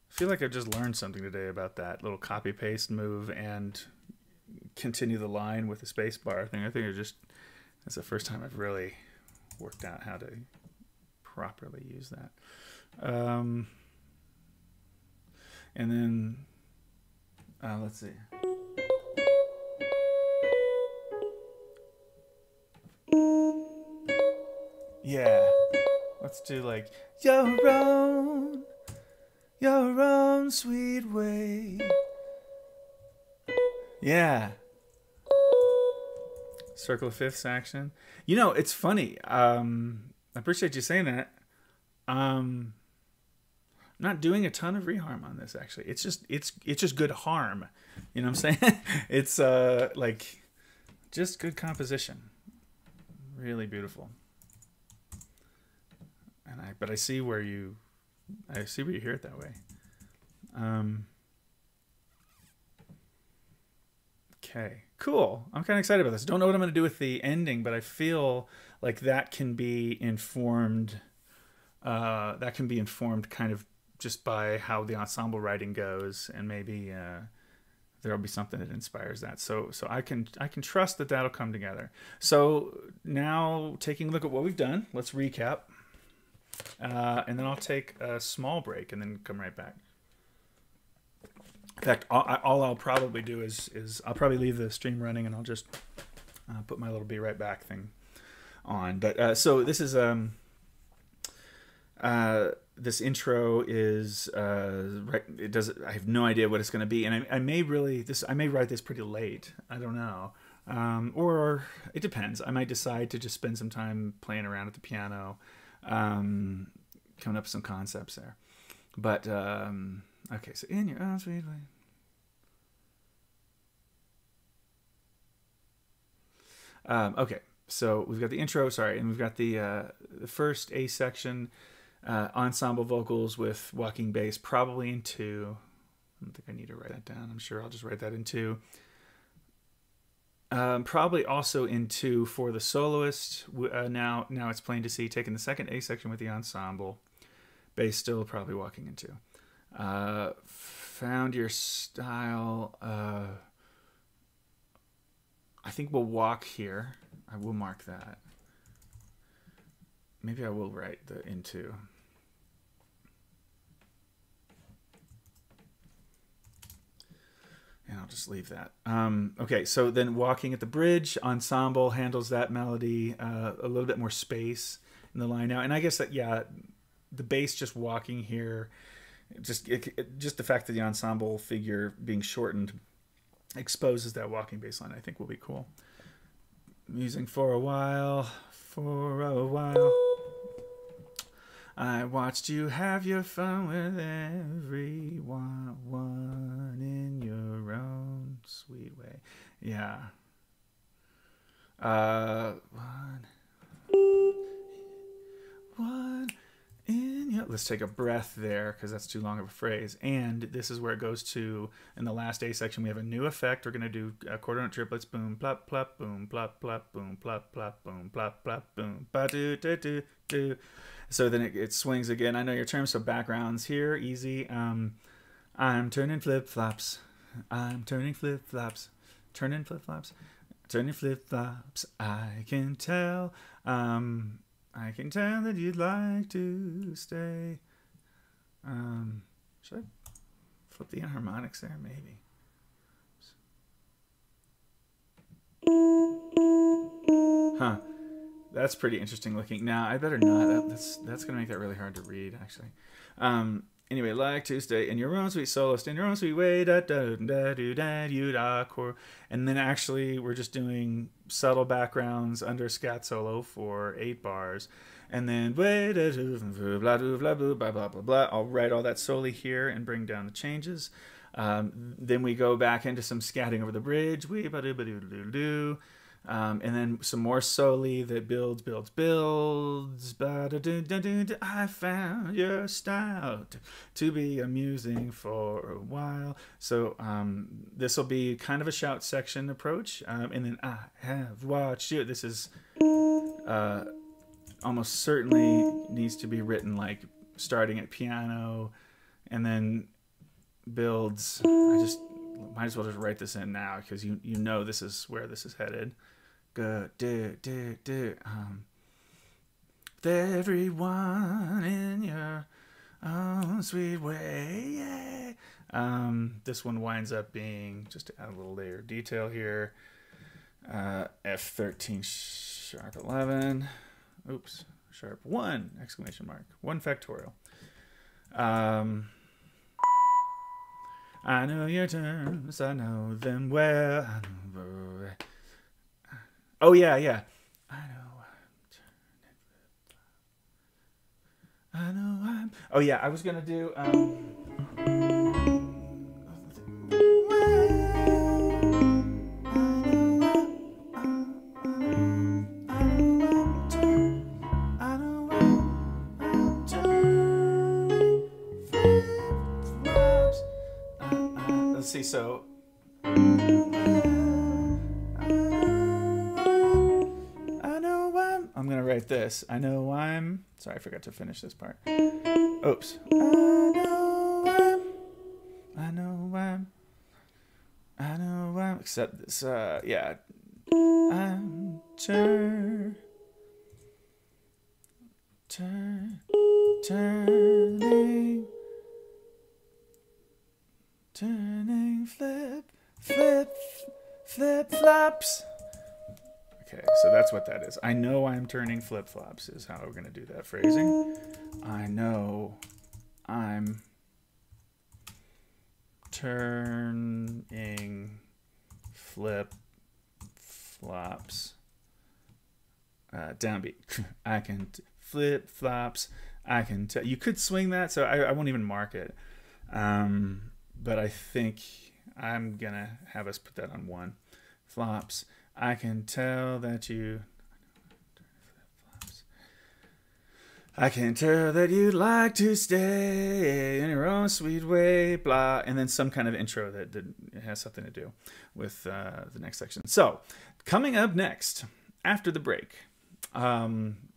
feel like I've just learned something today about that little copy paste move and continue the line with the space bar thing. I think that's the first time I've really worked out how to properly use that. And then let's see. Yeah, let's do like your own sweet way. Yeah. Circle of fifths action. You know, it's funny. I appreciate you saying that. I'm not doing a ton of reharm on this actually. It's just good harm. You know what I'm saying? It's like just good composition. Really beautiful. And I see where you hear it that way. Okay, cool. I'm kind of excited about this. Don't know what I'm going to do with the ending, but I feel like that can be informed. That can be informed kind of just by how the ensemble writing goes, and maybe there'll be something that inspires that. So I can trust that that'll come together. So now taking a look at what we've done, let's recap. And then I'll take a small break and then come right back. In fact, all I'll probably do is I'll probably leave the stream running and I'll just put my little be right back thing on. But so this is this intro is right. It does. I have no idea what it's going to be, and I may write this pretty late. I don't know, or it depends. I might decide to just spend some time playing around at the piano. Coming up with some concepts there, but okay. So in your own sweet way. Okay, so we've got the intro. Sorry, and we've got the first A section, ensemble vocals with walking bass, probably in 2. I don't think I need to write that down. I'm sure I'll just write that in 2. Probably also in 2 for the soloist. Now it's plain to see taking the second A section with the ensemble. Bass still probably walking in 2. Found your style. I think we'll walk here. I will mark that. Maybe I will write the in 2. And I'll just leave that. Okay, so then walking at the bridge, ensemble handles that melody, a little bit more space in the line now. And I guess that, yeah, the bass just walking here, just the fact that the ensemble figure being shortened exposes that walking bass line, I think will be cool. Musing for a while. I watched you have your fun with everyone, one in your own sweet way. Yeah. One in your... Let's take a breath there because that's too long of a phrase. And this is where it goes to, in the last A section, we have a new effect. We're going to do quarter note triplets. Boom, plop, plop, boom, plop, plop, boom, plop, plop, boom, plop, plop, boom. Ba-do-do-do-do. So then it swings again. I know your terms, so backgrounds here, easy. I'm turning flip-flops. I'm turning flip-flops. Turning flip-flops. Turning flip-flops. I can tell that you'd like to stay. Should I flip the enharmonics there? Maybe. Huh. That's pretty interesting looking. Now, I better not. That's going to make that really hard to read, actually. Anyway, like Tuesday, in your own sweet soloist, in your own sweet way, da da da da da da da. And then actually, we're just doing subtle backgrounds under scat solo for 8 bars. And then blah blah blah blah blah blah blah. I'll write all that solely here and bring down the changes. Then we go back into some scatting over the bridge. And then some more soli that builds. I found your style to be amusing for a while. So this will be kind of a shout section approach. And then I have watched you. This is almost certainly needs to be written like starting at piano and then builds. I just might as well just write this in now because you know this is where this is headed. Good, everyone in your own sweet way. This one winds up being, just to add a little layer of detail here, F13 sharp 11, oops, sharp 1, exclamation mark, 1 factorial. I know your terms, I know them well. Oh, yeah. I know I'm... Oh, yeah, I was going to do... Let's see, so... I'm going to write this. I know I'm... Sorry, I forgot to finish this part. Oops. I know I'm... Except this, yeah. I'm turning flip-flops. Okay, so that's what that is. I know I'm turning flip-flops is how we're going to do that phrasing. I know I'm turning flip-flops. Downbeat. I can flip-flops. I can tell. You could swing that, so I won't even mark it. But I think I'm going to have us put that on 1. Flops. I can tell that you... I can tell that you'd like to stay in your own sweet way, blah, and then some kind of intro that has something to do with the next section. So, coming up next, after the break,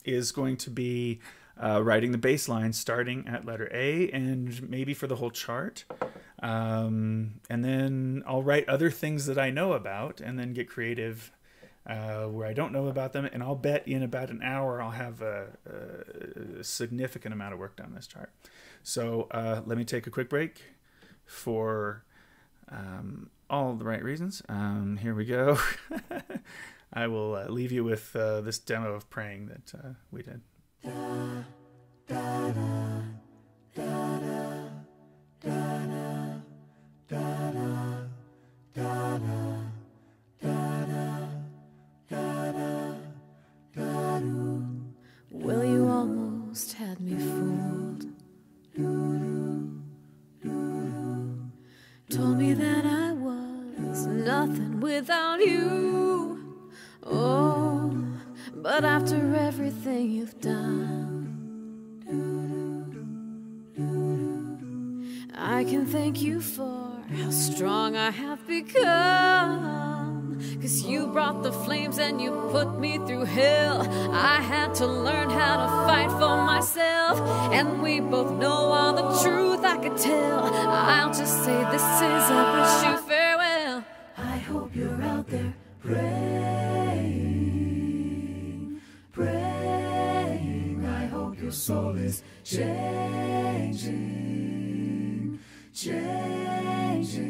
is going to be writing the bass line starting at letter A and maybe for the whole chart. And then I'll write other things that I know about and then get creative where I don't know about them. And I'll bet in about an hour I'll have a significant amount of work done on this chart. So let me take a quick break for all the right reasons. Here we go. I will leave you with this demo of Praying that we did. Da, da, da, da, da, da, da, da, da, well, you almost had me fooled. Told me that I was nothing without you. Oh, but after everything you've done, I can thank you for how strong I have become. 'Cause you brought the flames and you put me through hell. I had to learn how to fight for myself, and we both know all the truth I could tell. I'll just say this is I wish you farewell. I hope you're out there praying, praying. I hope you're soul is changing, changing.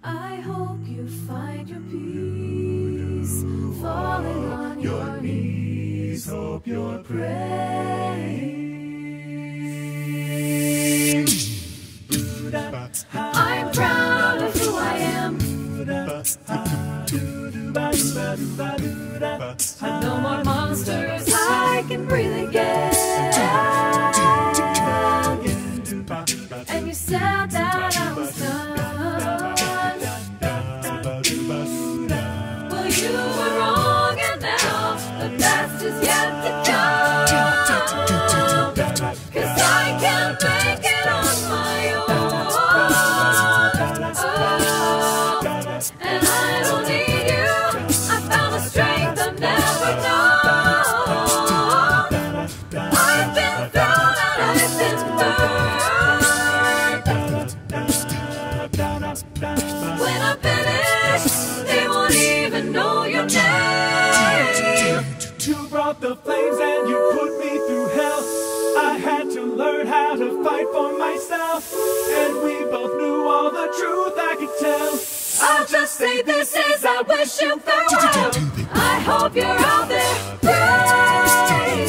I hope you find your peace, falling on your knees. Hope you're praying. I'm proud of who I am. No more monsters I can breathe again. And you said that I was done. Well, you were wrong, and now the best is yet to come. 'Cause I can't make it on my own. And I don't need you. I found a strength I've never known. I've been thrown and I've been burned. When I'm finished, they won't even know your name. You brought the flames and you put me through hell. I had to learn how to fight for myself, and we both knew all the truth I could tell. I'll just say this is I wish you farewell. I hope you're out there praying,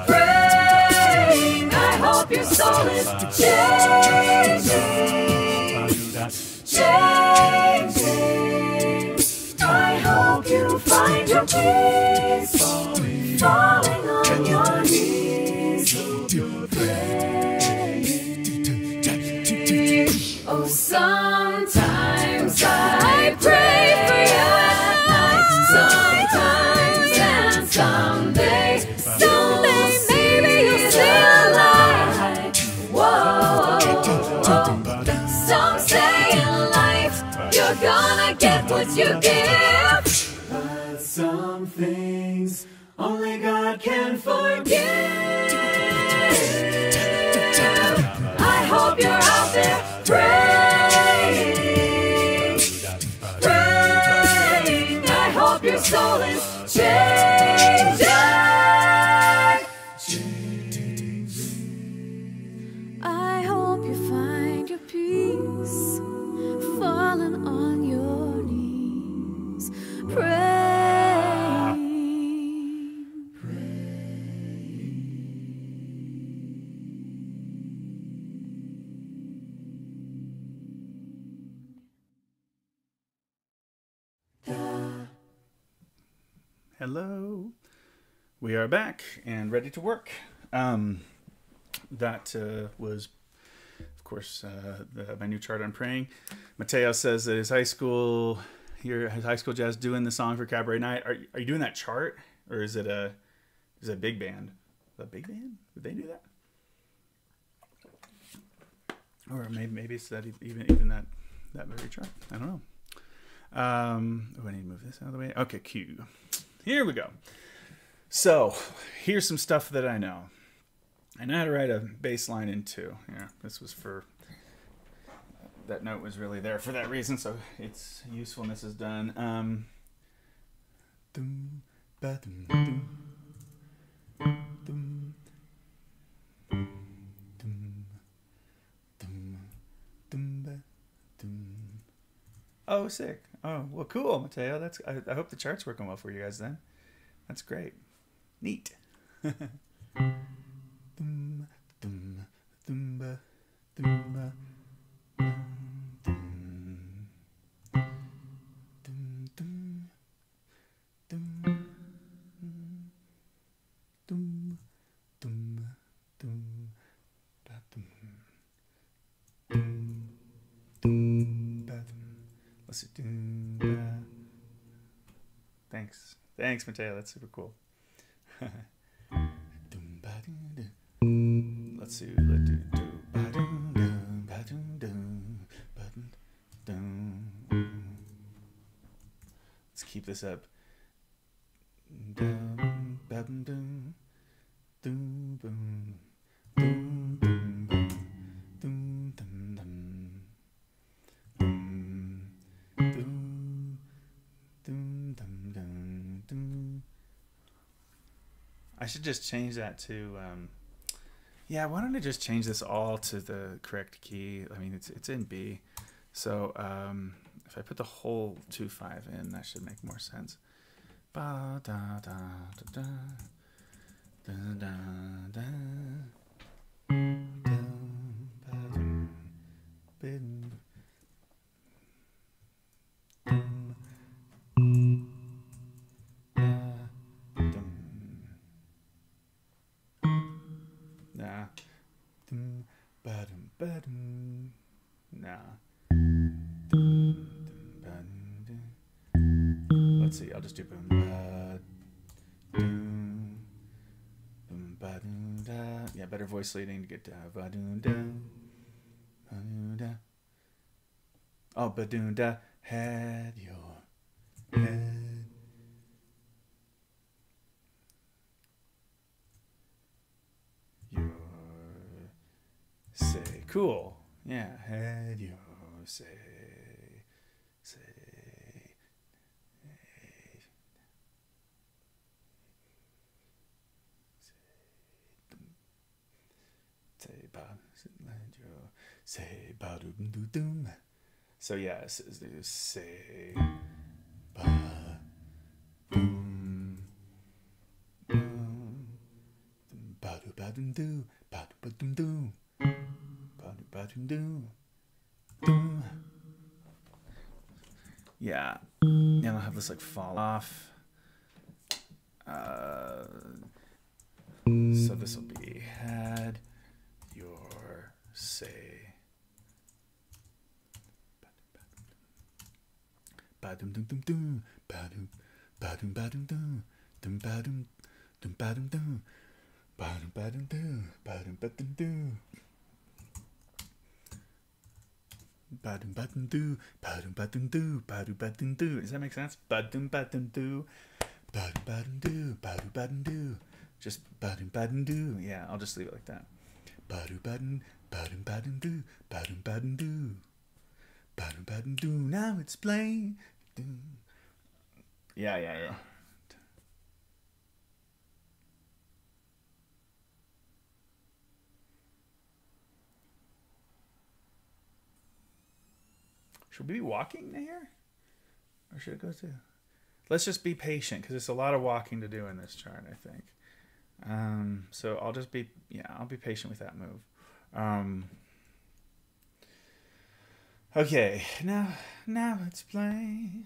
praying. I hope your soul is changing, changing. I hope you find your peace, falling on your knees. You're praying. Oh, sometimes I pray for you at night. Sometimes and someday, someday maybe you'll see a light. Whoa. Some say in life you're gonna get what you give, but some things only God can forgive. I hope you're out there praying, praying. I hope your soul is changing, changing. I hope you find your peace, falling on your knees, praying, praying. Hello. We are back and ready to work. That was, of course, my new chart on praying. Mateo says that his high school jazz doing the song for Cabaret Night. Are you doing that chart, or is it a big band? A big band? Would they do that? Or maybe it's that even that very chart. I don't know. I need to move this out of the way. Okay, cue. Here we go. So here's some stuff that I know. I know how to write a bass line in 2. Yeah, this was for, that note was really there for that reason, so its usefulness is done. Dum, ba, dum, dum, dum, dum, dum, dum, ba, dum. Oh, sick. Oh, well, cool, Mateo. That's. I hope the chart's working well for you guys then. That's great. Neat. Dum, dum, dum, ba, dum, ba, dum, dum, dum, dum, dum, dum, dum, ba, dum, dum, dum, ba, dum. Let's see. Dum, ba. Thanks, Mateo. That's super cool. Dum, ba, dum, dum. Let's see. Let's do. Ba, dum, dum, ba, dum, dum, ba, dum, dum. Let's keep this up. Dum, ba, dum, dum, dum, boom, dum, dum, boom, dum, dum, dum. I should just change that to. Yeah, why don't I just change this all to the correct key? I mean, it's in B, so if I put the whole 2/5 in, that should make more sense. Ba da da da da da da Let's see, I'll just do boom ba doom boom ba doom da. Yeah, better voice leading to get da ba doom da ba doom da. Oh, ba doom da. Had your head. Your say. Cool. Yeah, had your say. Say. Say ba doom doom doom. So yeah, say ba doom doom ba do ba doom doo ba do ba doom doom ba do ba doom doom doom. Yeah, and I'll have this like fall off. So this will be had your say. Ba dum dum dum dum ba dum ba dum ba dum dum dum ba dum ba dum dum ba dum ba dum dum ba dum ba dum dum ba dum ba dum doo ba dum ba dum doo ba dum ba dum doo. Does that make sense? Ba dum doo ba dum doo ba dum doo. Just ba dum doo. Yeah, I'll just leave it like that. Ba dum doo ba dum doo doo ba dum doo. Now it's plain. Yeah. Should we be walking here? Or should it go to... Let's just be patient, because there's a lot of walking to do in this chart, I think. So I'll just be... Yeah, I'll be patient with that move. Okay, now let's play.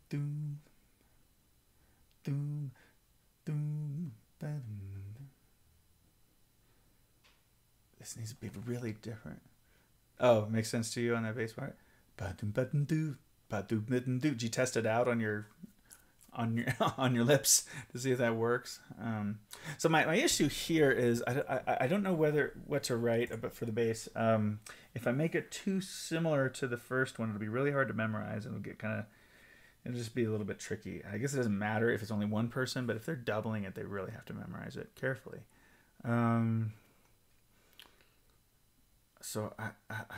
Doom, doom, doom, ba-dum. This needs to be really different. Oh, makes sense to you on that bass part? Ba-dum, ba-dum, doo, ba-dum, ba-dum, doo. Did you test it out on your lips to see if that works? So my issue here is I don't know what to write but for the bass. If I make it too similar to the first one, it'll be really hard to memorize, and it'll just be a little bit tricky. I guess it doesn't matter if it's only one person, but if they're doubling it, they really have to memorize it carefully. So I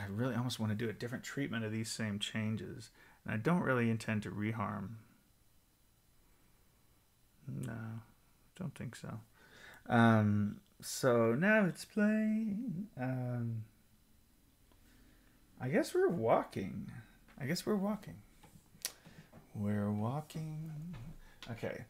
really almost want to do a different treatment of these same changes, and I don't really intend to reharm. No, don't think so. So now it's playing. I guess we're walking. We're walking. Okay.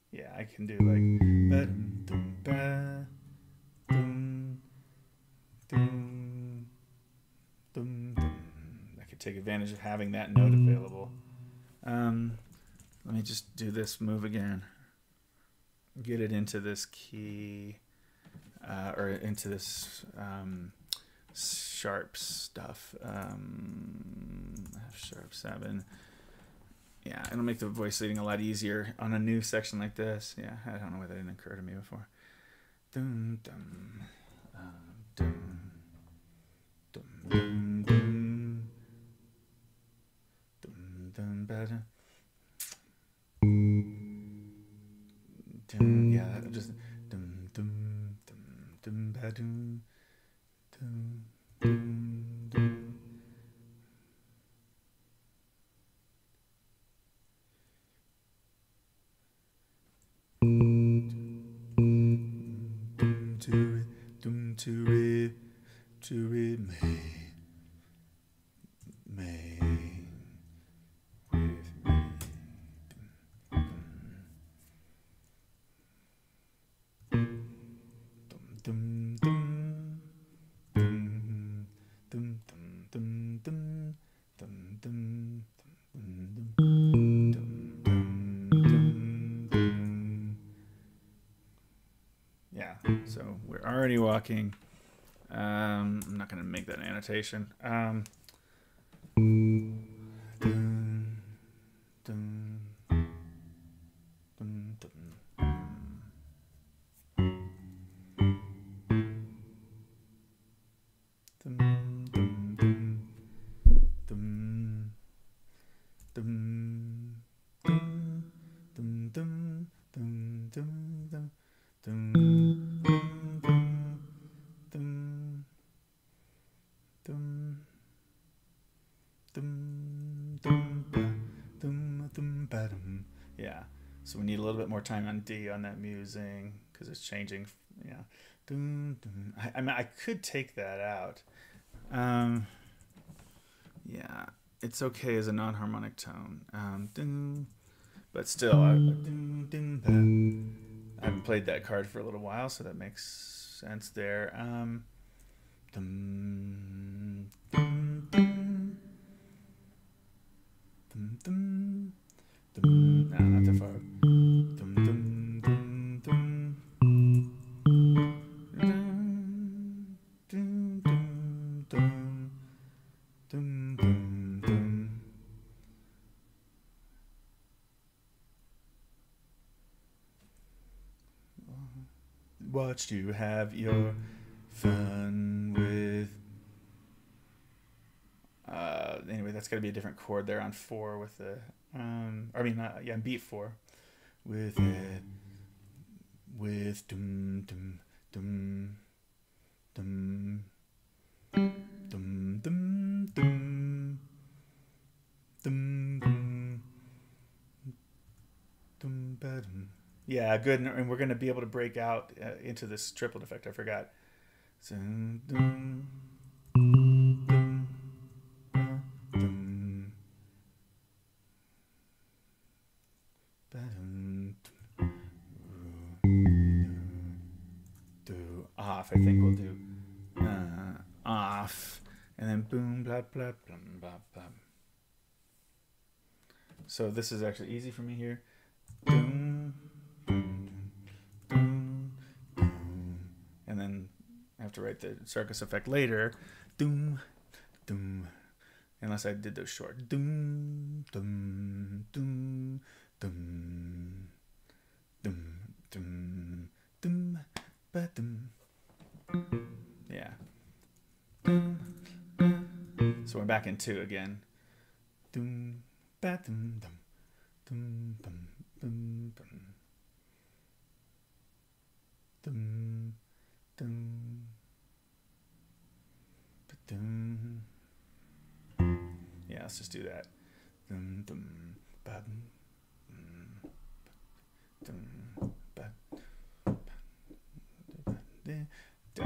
Yeah, I can do like I could take advantage of having that note available. Let me just do this move again. Get it into this key, or into this sharp stuff. Sharp 7. Yeah, it'll make the voice leading a lot easier on a new section like this. Yeah, I don't know why that didn't occur to me before. Dum dum dum dum dum dum dum dum ba-dum. Yeah, just dum dum dum dum ba dum dum dum dum. Dum to it, may with me. Dum dum dum dum dum dum dum dum dum dum dum. Yeah, so we're already walking. I'm not going to make that annotation. Dum, dum, dum, dum. Dum, dum, dum, dum, dum, dum, dum, dum, dum, dum, dum, dum. Yeah, so we need a little bit more time on D on that musing because it's changing. Yeah, dum, dum. I mean, I could take that out. Yeah, it's okay as a non-harmonic tone. Dum, but still, I haven't played that card for a little while, so that makes sense there. Dum, dum, dum, dum, dum, dum. No, not too far. Dum, dum, dum, dum. Dum, dum, dum, dum, dum, dum. Watched you have your fun with. Anyway, that's got to be a different chord there on 4 with the. Yeah, beat 4 with it. With dum dum dum dum dum dum dum dum dum dum dum. Yeah, good, and we're gonna be able to break out into this triplet effect. I forgot. So, dum, dum, dum, ba-dum, do off. I think we'll do off, and then boom, blah blah blah blah blah. So this is actually easy for me here. Dum, dum, dum, dum. And then I have to write the circus effect later. Doom, doom. Unless I did those short. Doom, doom, doom, doom, doom, doom, doom, ba doom. Yeah. So we're back in 2 again. Doom, ba doom, dum, doom, dum, dum, dum. Dum, dum, dum. Yeah, let's just do that. Dum, dum, ba, dum, ba, da,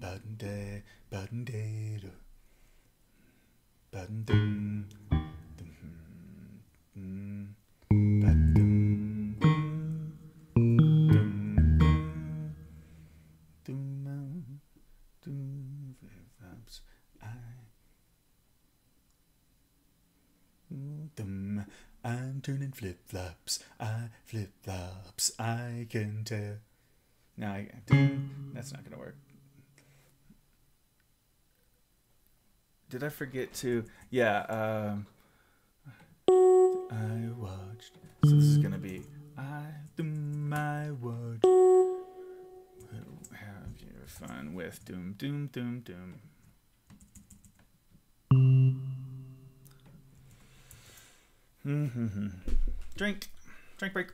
ba, de, ba, de, do, ba, dum, dum, ba, dum, in flip-flops. Flip-flops, I can tell. No, that's not going to work. Did I forget to... Yeah, I watched. So this is going to be... I watched. Have your fun with doom, doom, doom, doom. Drink break.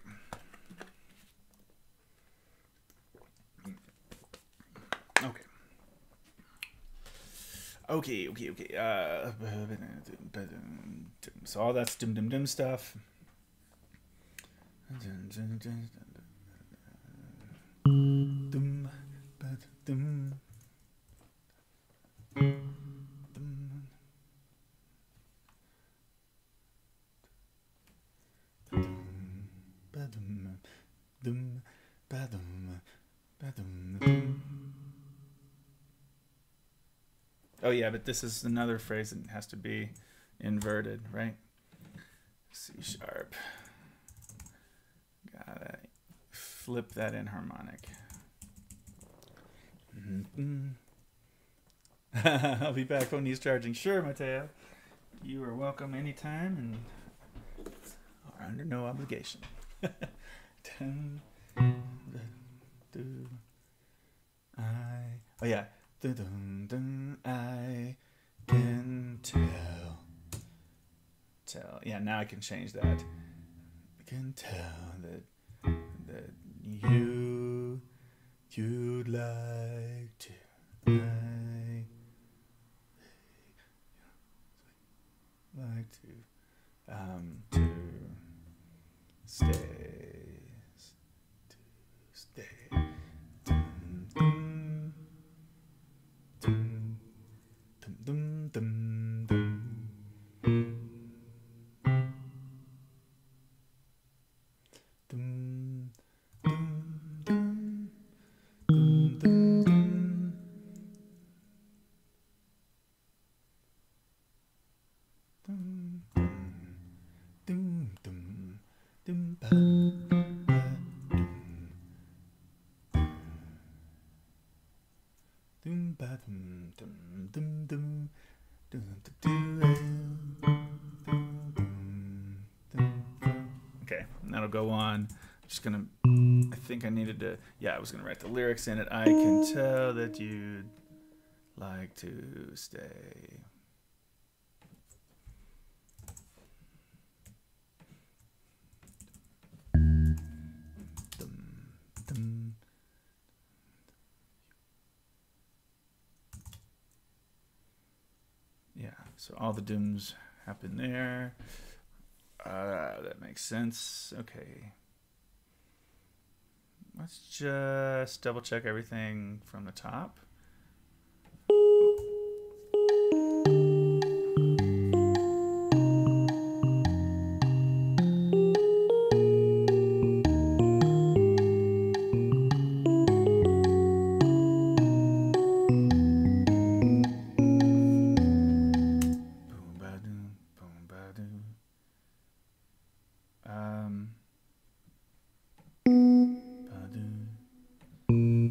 Okay. So all that's doom stuff. Oh yeah, but this is another phrase that has to be inverted, right? C sharp. Gotta flip that in harmonic. I'll be back when he's charging. Sure, Mateo. You are welcome anytime and are under no obligation. Oh yeah. I can tell. Yeah, now I can change that. I can tell that you'd like to. Like to stay. Okay, and that'll go on. Just gonna, I think I needed to, I was gonna write the lyrics in it. I can tell that you'd like to stay. Yeah, so all the dooms happen there. That makes sense. Okay. Let's just double check everything from the top.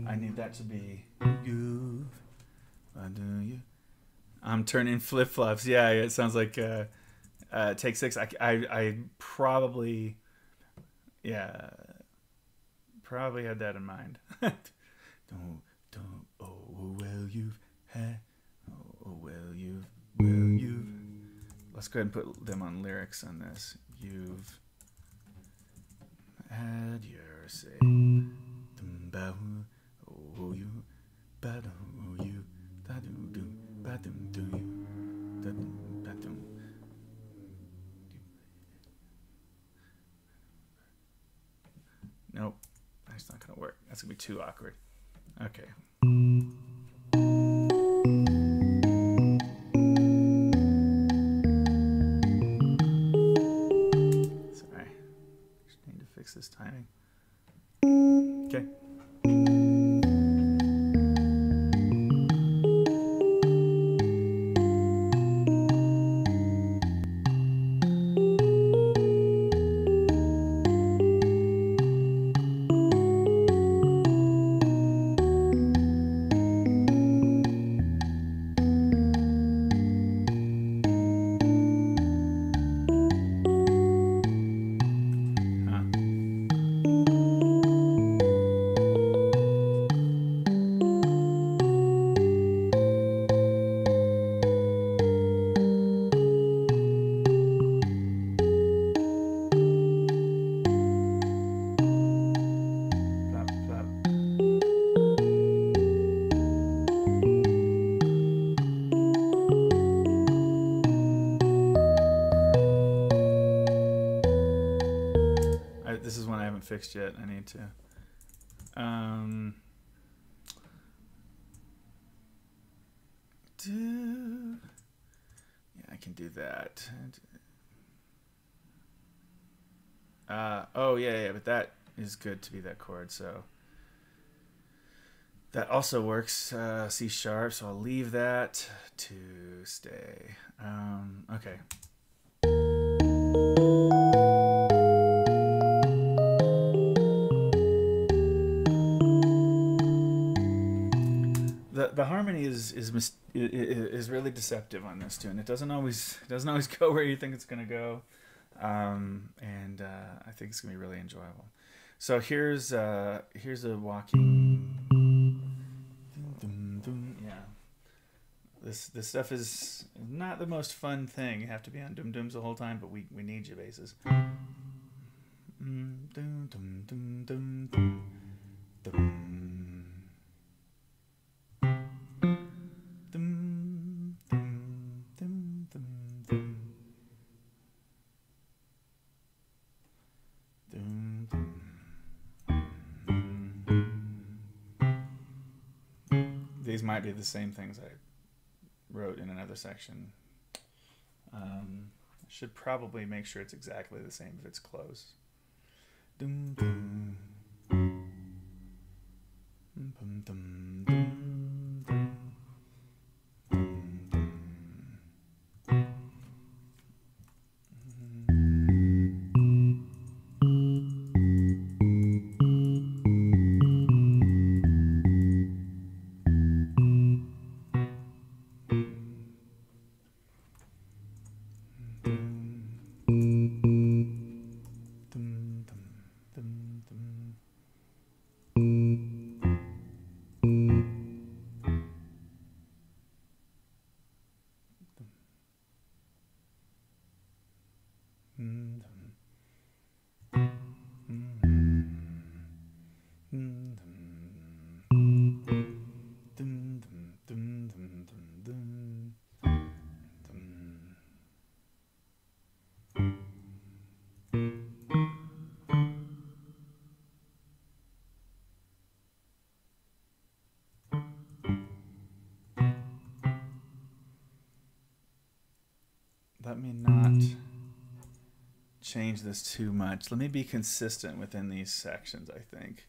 I need that to be you. I'm turning flip-flops. Yeah, it sounds like take 6. I probably had that in mind. don't let's go ahead and put them on lyrics on this. You've had your say. Nope, that's not gonna work. That's gonna be too awkward. Okay. Sorry, just need to fix this timing. Okay. This is one I haven't fixed yet. I need to. Yeah, I can do that. Oh yeah, but that is good to be that chord. So that also works. C sharp. So I'll leave that to stay. Okay. The harmony is really deceptive on this tune. It doesn't always go where you think it's gonna go, and I think it's gonna be really enjoyable. So here's a walking. Yeah, this stuff is not the most fun thing. You have to be on dum dums the whole time, but we need your basses. These might be the same things I wrote in another section. I should probably make sure it's exactly the same if it's close. Dum, dum. Dum, dum, dum, dum. Let me not change this too much. Let me be consistent within these sections, I think.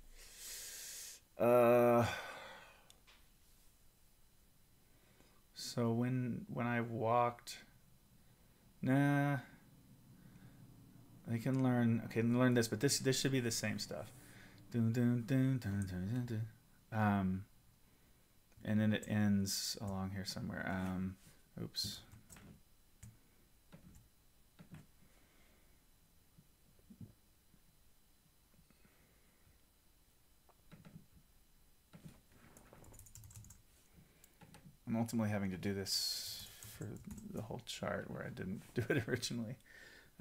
So when I walked, I can learn. Okay, learn this, but this should be the same stuff. And then it ends along here somewhere. Oops. I'm ultimately having to do this for the whole chart where I didn't do it originally.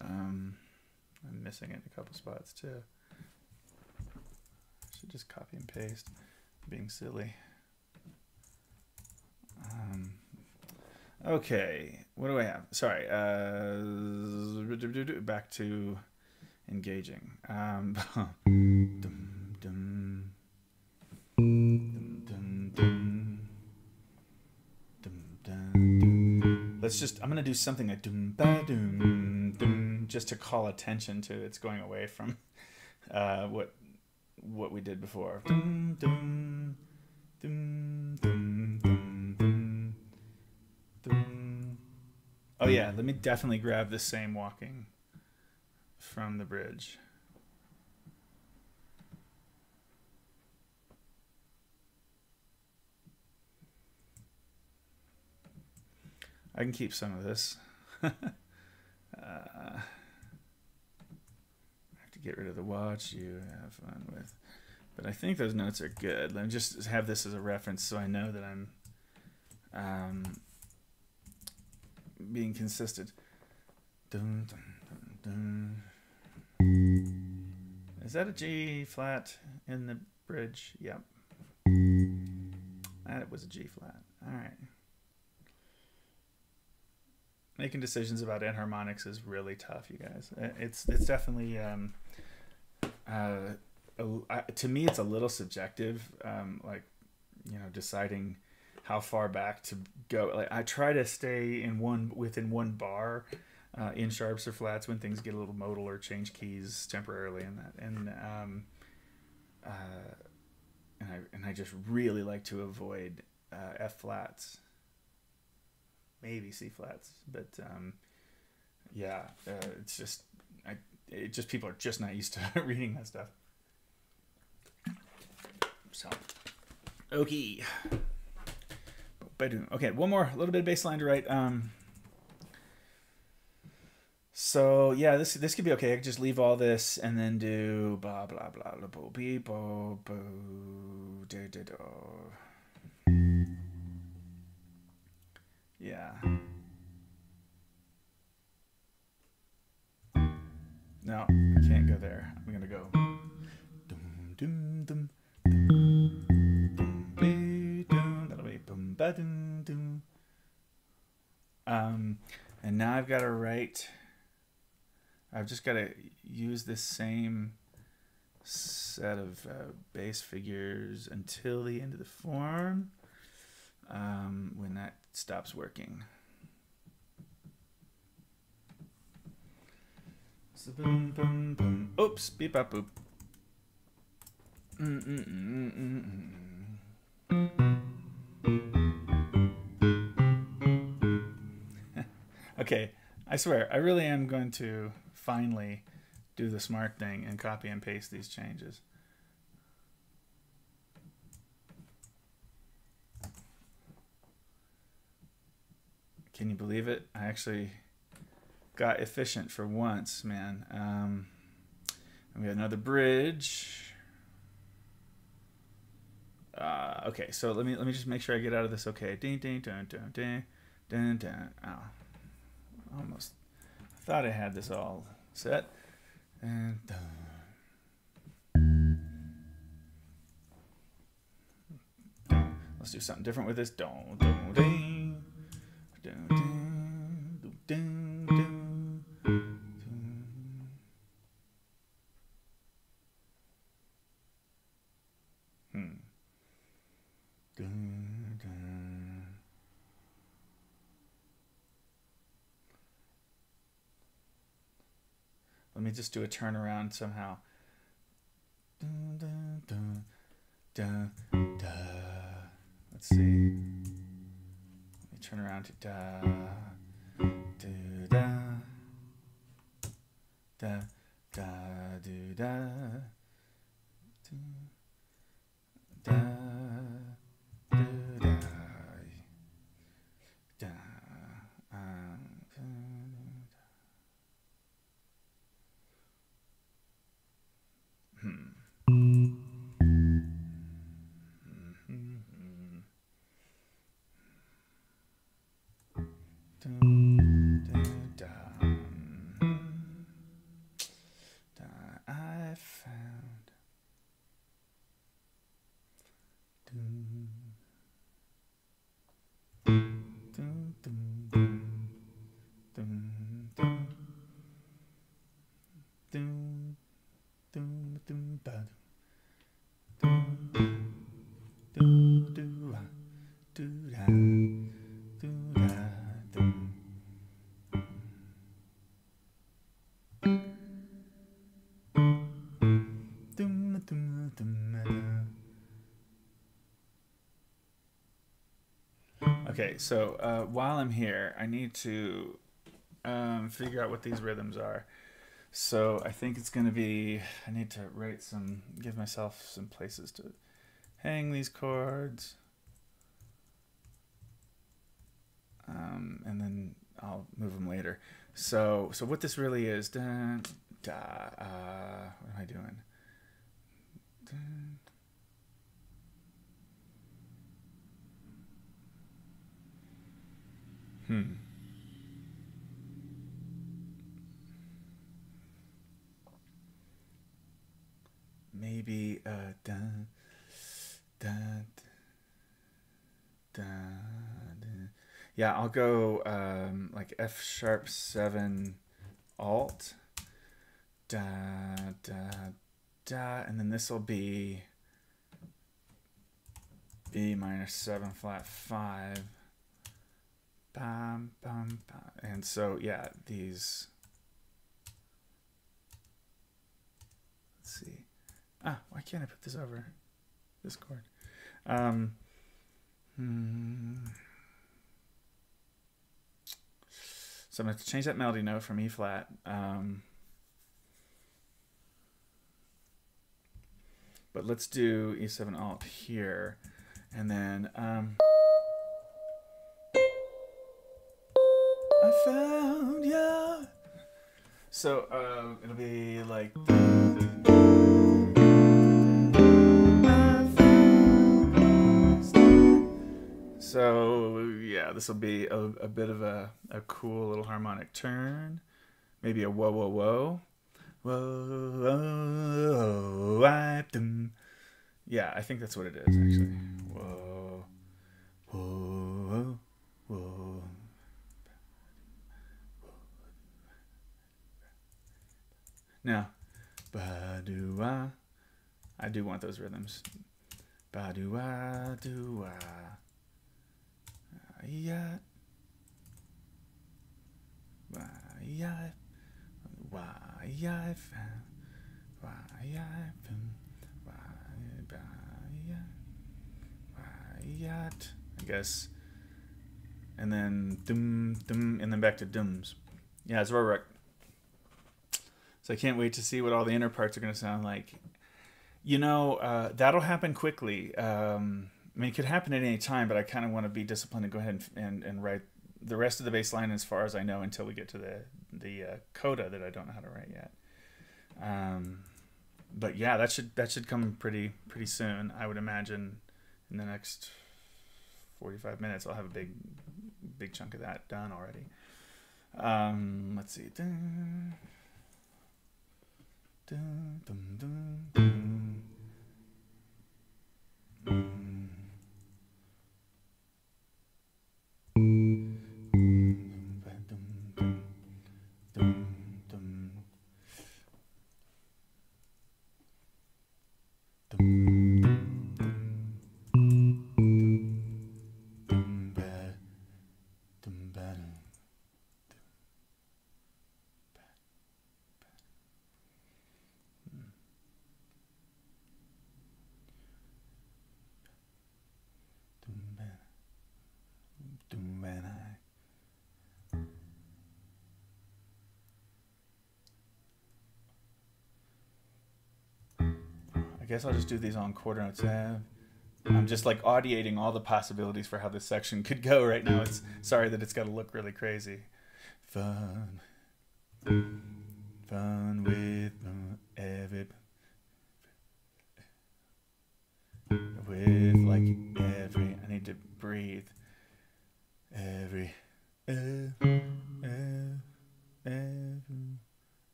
I'm missing it in a couple spots too. I should just copy and paste. Being silly. Okay, what do I have? Sorry. Back to engaging. Let's just, I'm going to do something like doom ba doom doom just to call attention to it's going away from what we did before. Doom doom doom doom doom doom doom. Oh yeah, let me definitely grab the same walking from the bridge. I can keep some of this. I have to get rid of the watch you have fun with. But I think those notes are good. Let me just have this as a reference so I know that I'm being consistent. Dun, dun, dun, dun. Is that a G flat in the bridge? Yep. That was a G flat. All right. Making decisions about enharmonics is really tough, you guys. It's definitely to me, it's a little subjective. Like, you know, deciding how far back to go. Like, I try to stay within one bar in sharps or flats when things get a little modal or change keys temporarily and that. And I just really like to avoid F flats, maybe C flats, but it's just people are just not used to reading that stuff. So, okay. Okay, one more, a little bit of bass line to write. So yeah, this could be okay. I could just leave all this and then do blah blah blah blah bo be bo bo do do do. Yeah. No, I can't go there. I'm gonna go. Dum dum dum dum be dum. That'll be boom ba dum dum. And now I've got to write. I've just got to use this same set of bass figures until the end of the form, when that stops working. So boom, boom, boom. Oops, beep, bop, boop. Okay, I swear, I really am going to finally do the smart thing and copy and paste these changes. Can you believe it? I actually got efficient for once, man. And we got another bridge. Okay, so let me just make sure I get out of this. Okay, ding ding dun dun ding dun dun. Oh, almost. I thought I had this all set. And let's do something different with this. Dun dun ding dun dun dun dun. Dun, dun. Let me just do a turnaround somehow. Dun, dun, dun, dun, da. Let's see. Let me turn around to da, do da, da, da, do da, do, da. I found. Okay, so while I'm here, I need to figure out what these rhythms are. So I think it's going to be, I need to give myself some places to hang these chords. And then I'll move them later. So what this really is, what am I doing? Maybe dun, dun, dun. Yeah, I'll go like F sharp 7 alt, da da da, and then this will be B minor 7 flat 5. Bam, bam, bam. And so, yeah, these. Let's see. Why can't I put this over this chord? So I'm going to change that melody note from E flat. But let's do E7 alt here. And then I found ya. So it'll be like. So yeah, this will be a bit of a cool little harmonic turn. Maybe a whoa whoa whoa. Whoa, whoa, whoa, yeah, I think that's what it is actually. Whoa, whoa, whoa. Now, ba-do-ah. I do want those rhythms. Ba-do-ah, do-ah. Yeah. Why I guess. And then dum dum, and then back to dums. Yeah, it's Rorak. So I can't wait to see what all the inner parts are going to sound like. You know, that'll happen quickly. I mean, it could happen at any time, but I kind of want to be disciplined and go ahead and write the rest of the bass line as far as I know until we get to the coda that I don't know how to write yet. But yeah, that should come pretty soon. I would imagine in the next 45 minutes I'll have a big chunk of that done already. Let's see. Dun, dun, dun, dun, dun. I guess I'll just do these on quarter notes. I'm just like audiating all the possibilities for how this section could go right now. It's sorry that it's got to look really crazy. Fun with every. I need to breathe.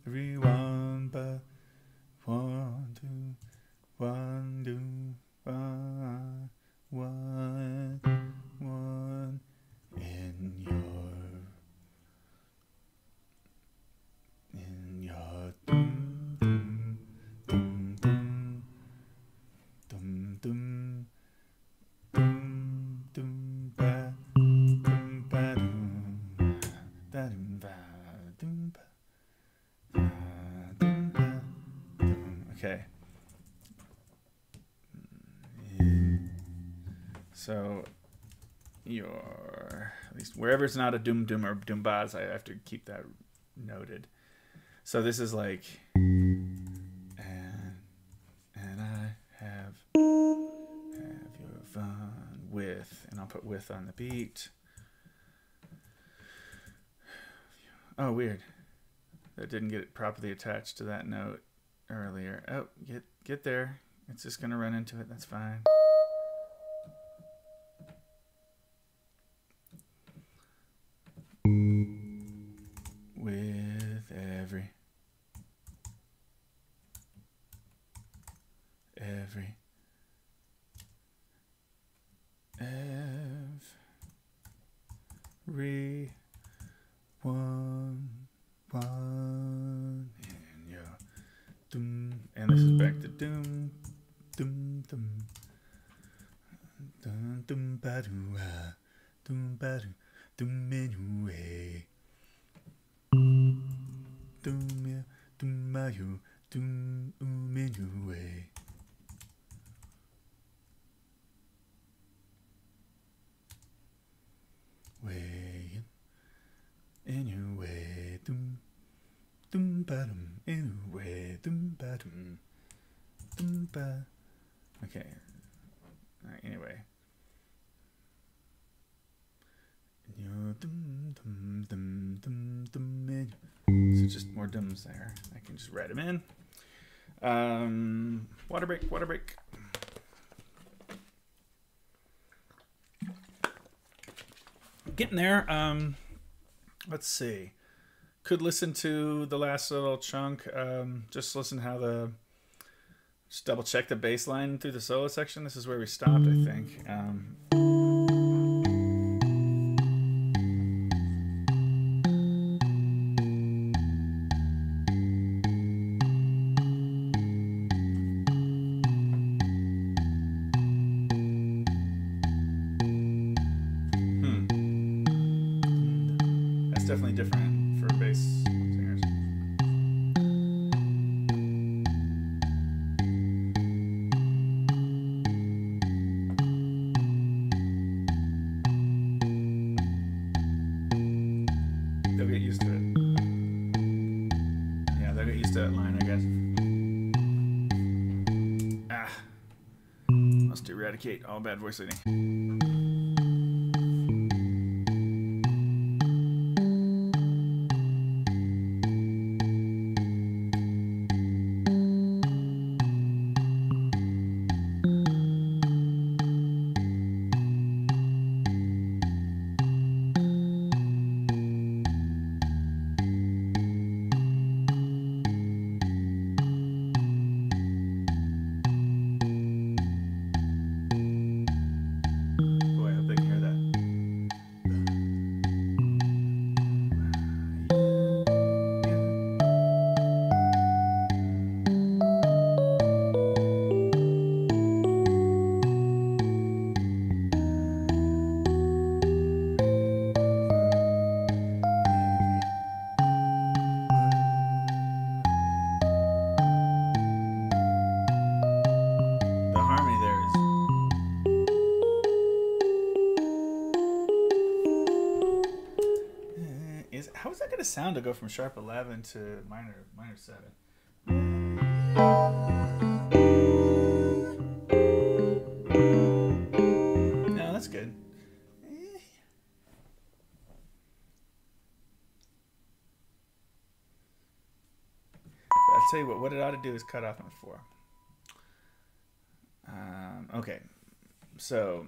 Everyone but one, two, one in your dum dum dum dum dum dum dum ba dum ba dum da dum ba dum ba dum ba dum. Okay. So at least wherever it's not a doom doom or doom baz, I have to keep that noted. So this is like and I have your fun with, and I'll put with on the beat. Oh, weird. That didn't get properly attached to that note earlier. Oh, get there. It's just gonna run into it. That's fine. With every one in your dum, and this is back to dum, dum, dum, dum, dum, ba doo, dum, ba doo, dum, anyway, dum, ya, dum, ma, you, dum, anyway. Way, anyway, dum, dum, ba dum, anyway, dum, ba dum, dum, ba. Okay. All right, anyway. Dum, dum, dum, dum, dum, so just more dums there. I can just write them in. Water break, water break. Getting there. Let's see. Could listen to the last little chunk. Just listen how just double check the bass line through the solo section. This is where we stopped, I think. That's definitely different for bass singers. They'll get used to it. Yeah, they'll get used to that line, I guess. Must eradicate all bad voice leading. How is that going to sound to go from sharp 11 to minor 7? No, that's good. I'll tell you what it ought to do is cut off on 4. Okay, so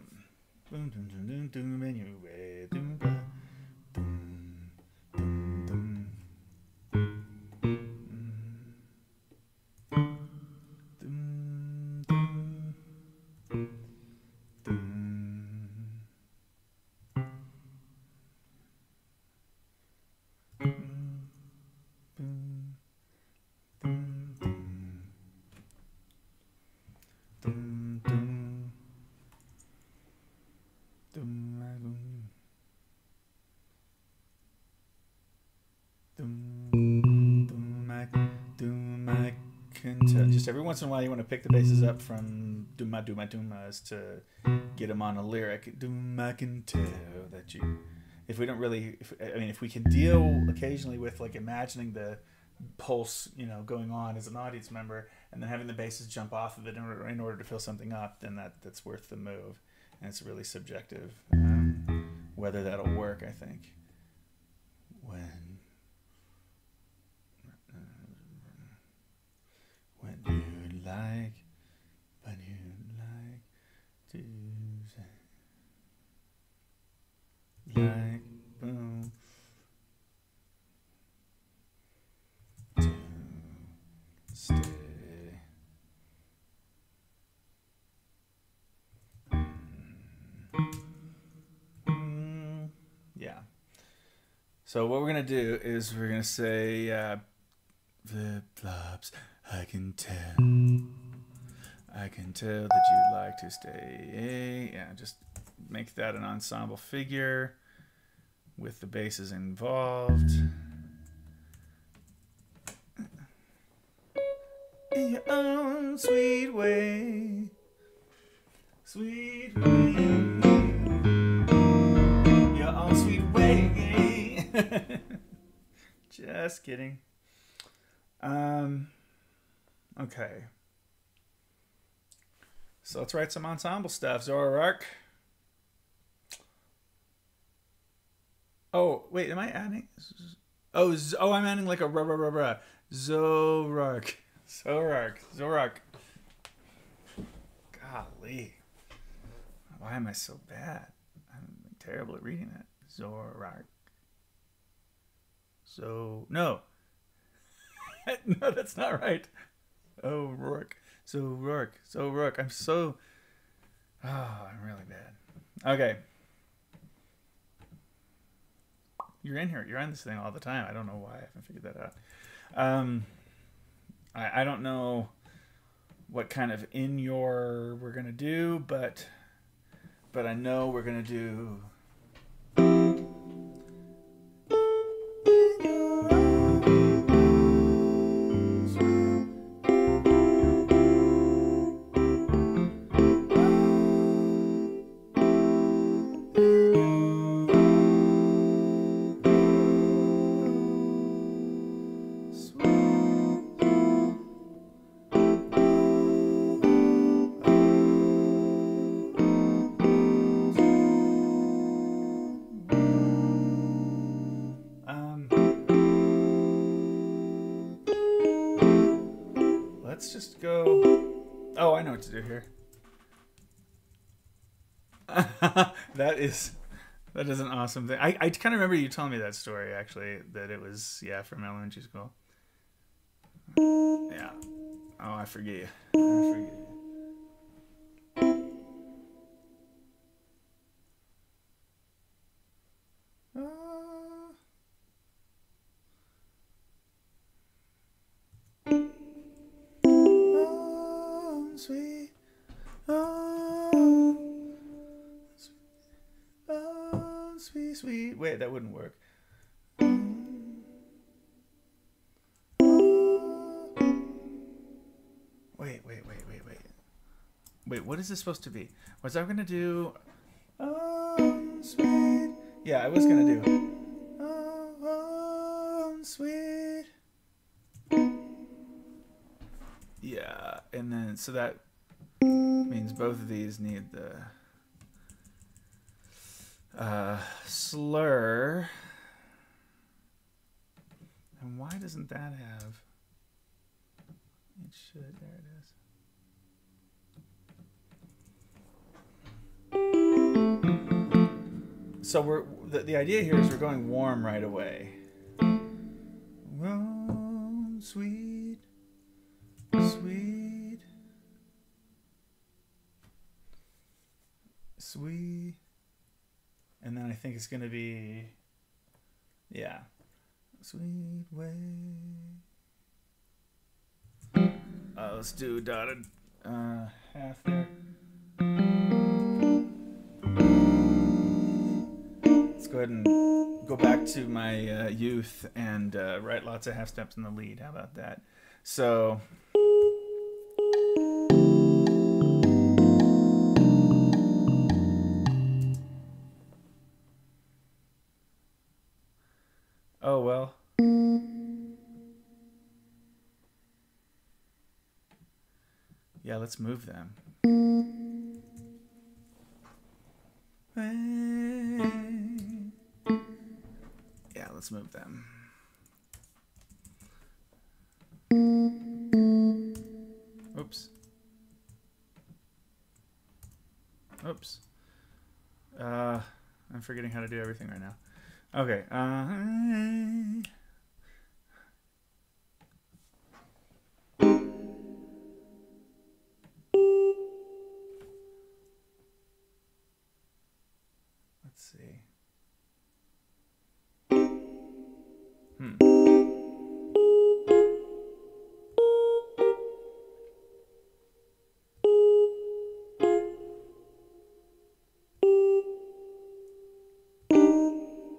just every once in a while you want to pick the basses up from duma-duma-dumas to get them on a lyric. I can tell that you, if we don't really, if we can deal occasionally with like imagining the pulse, going on as an audience member, and then having the basses jump off of it in order to fill something up, then that's worth the move. And it's really subjective whether that'll work, I think. When you'd like to say, like, boom, to stay. Yeah. So what we're going to do is we're going to say, Flip-flops, I can tell. I can tell that you'd like to stay. Yeah, just make that an ensemble figure with the basses involved. In your own sweet way. Sweet way. Your own sweet way. Just kidding. Okay. So let's write some ensemble stuff. Zoroark. Oh, wait, am I adding? Oh, I'm adding like a Zoroark. Zoroark. Golly. Why am I so bad? I'm terrible at reading that. Zoroark. No. No, that's not right. Oh, Rourke. Rourke. I'm really bad. Okay. You're in here. You're on this thing all the time. I don't know why I haven't figured that out. I don't know what kind of we're going to do, but I know we're going to do... Let's just go... Oh, I know what to do here. That is an awesome thing. I kind of remember you telling me that story, actually, that it was, from elementary school. Yeah. Oh, I forget you. Sweet. Oh, sweet. Wait, that wouldn't work. Wait, what is this supposed to be? Was I going to do... Oh, sweet. Yeah, I was going to do... Oh, sweet. Yeah, and then, so that means both of these need the slur. And why doesn't that have... It should, there it is. So the idea here is we're going warm right away. Warm, sweet, sweet, sweet. And then I think it's going to be, sweet way. Let's do dotted half there. Let's go ahead and go back to my youth and write lots of half steps in the lead. How about that? So... Oh, well. Yeah, let's move them. Yeah, let's move them. Oops. Oops. I'm forgetting how to do everything right now. Okay. Let's see.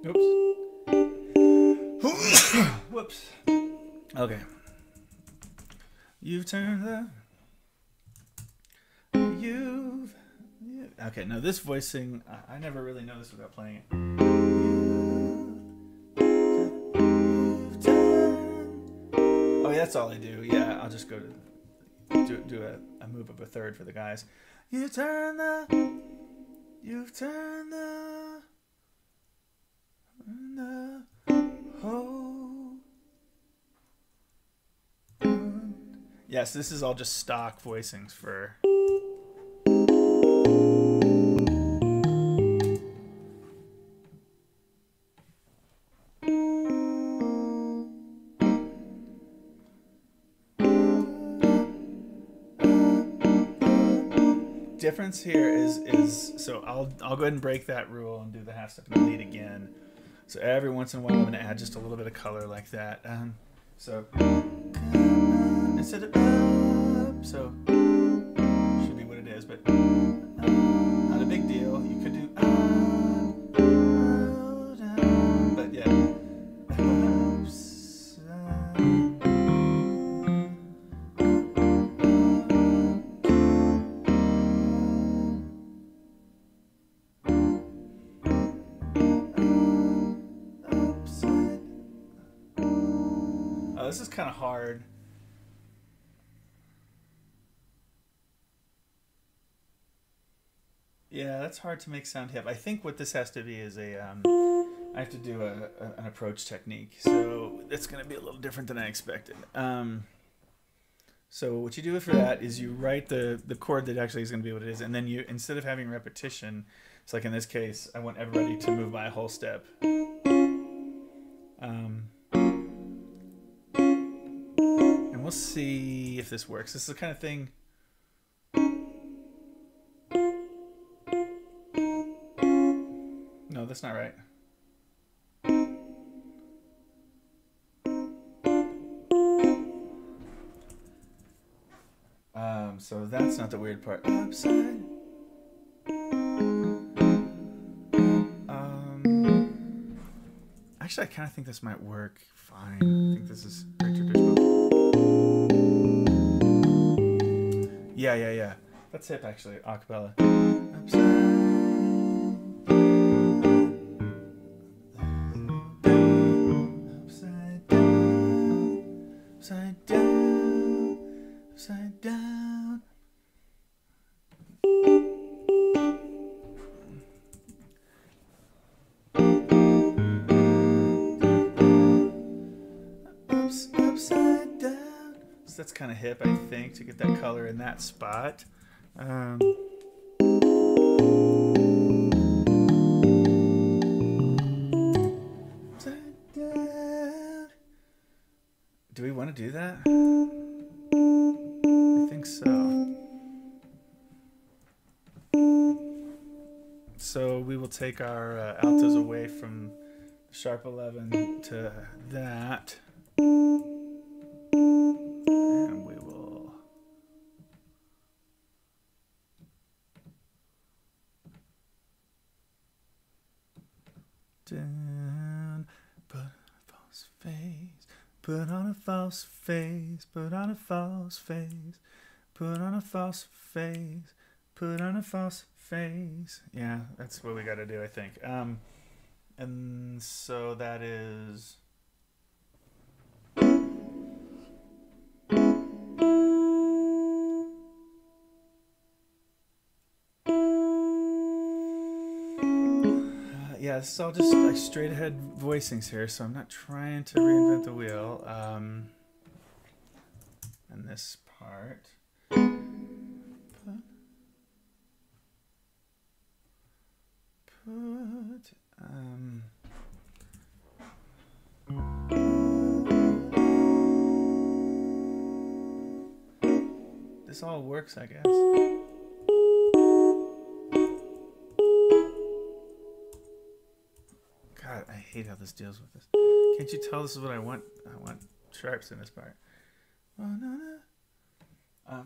Oops. Whoops. Okay. You've turned the... Okay, now this voicing, I never really know this without playing it. Oh, yeah, that's all I do. Yeah, I'll just go to do a move of a third for the guys. You've turned the whole. Yes, this is all just stock voicings for. Difference here is so I'll go ahead and break that rule and do the half step and the lead again. So every once in a while I'm going to add just a little bit of color like that. So instead of up, so should be what it is, but not a big deal. You could do down, but yeah. This is kind of hard. Yeah, that's hard to make sound hip. I think what this has to be is a, I have to do an approach technique. So it's going to be a little different than I expected. So what you do for that is you write the chord that actually is going to be what it is. And then you, instead of having repetition, it's like in this case, I want everybody to move by a whole step. We'll see if this works. This is the kind of thing. No, that's not right. So that's not the weird part. Upside. Actually, I kind of think this might work fine. I think this is very traditional. Yeah. That's hip, actually. Acapella. Upside down, upside down. Upside down. So that's kind of hip, I think, to get that color in that spot. Do we want to do that? I think so. So we will take our altos away from the sharp 11 to that. And we will down, put on a false face, put on a false face, put on a false face, put on a false face, put on a false face. Yeah, that's what we got to do, I think. And so that is. Yeah, this is all just like straight ahead voicings here, so I'm not trying to reinvent the wheel. And this part. This all works, I guess. God, I hate how this deals with this. Can't you tell this is what I want? I want sharps in this part. I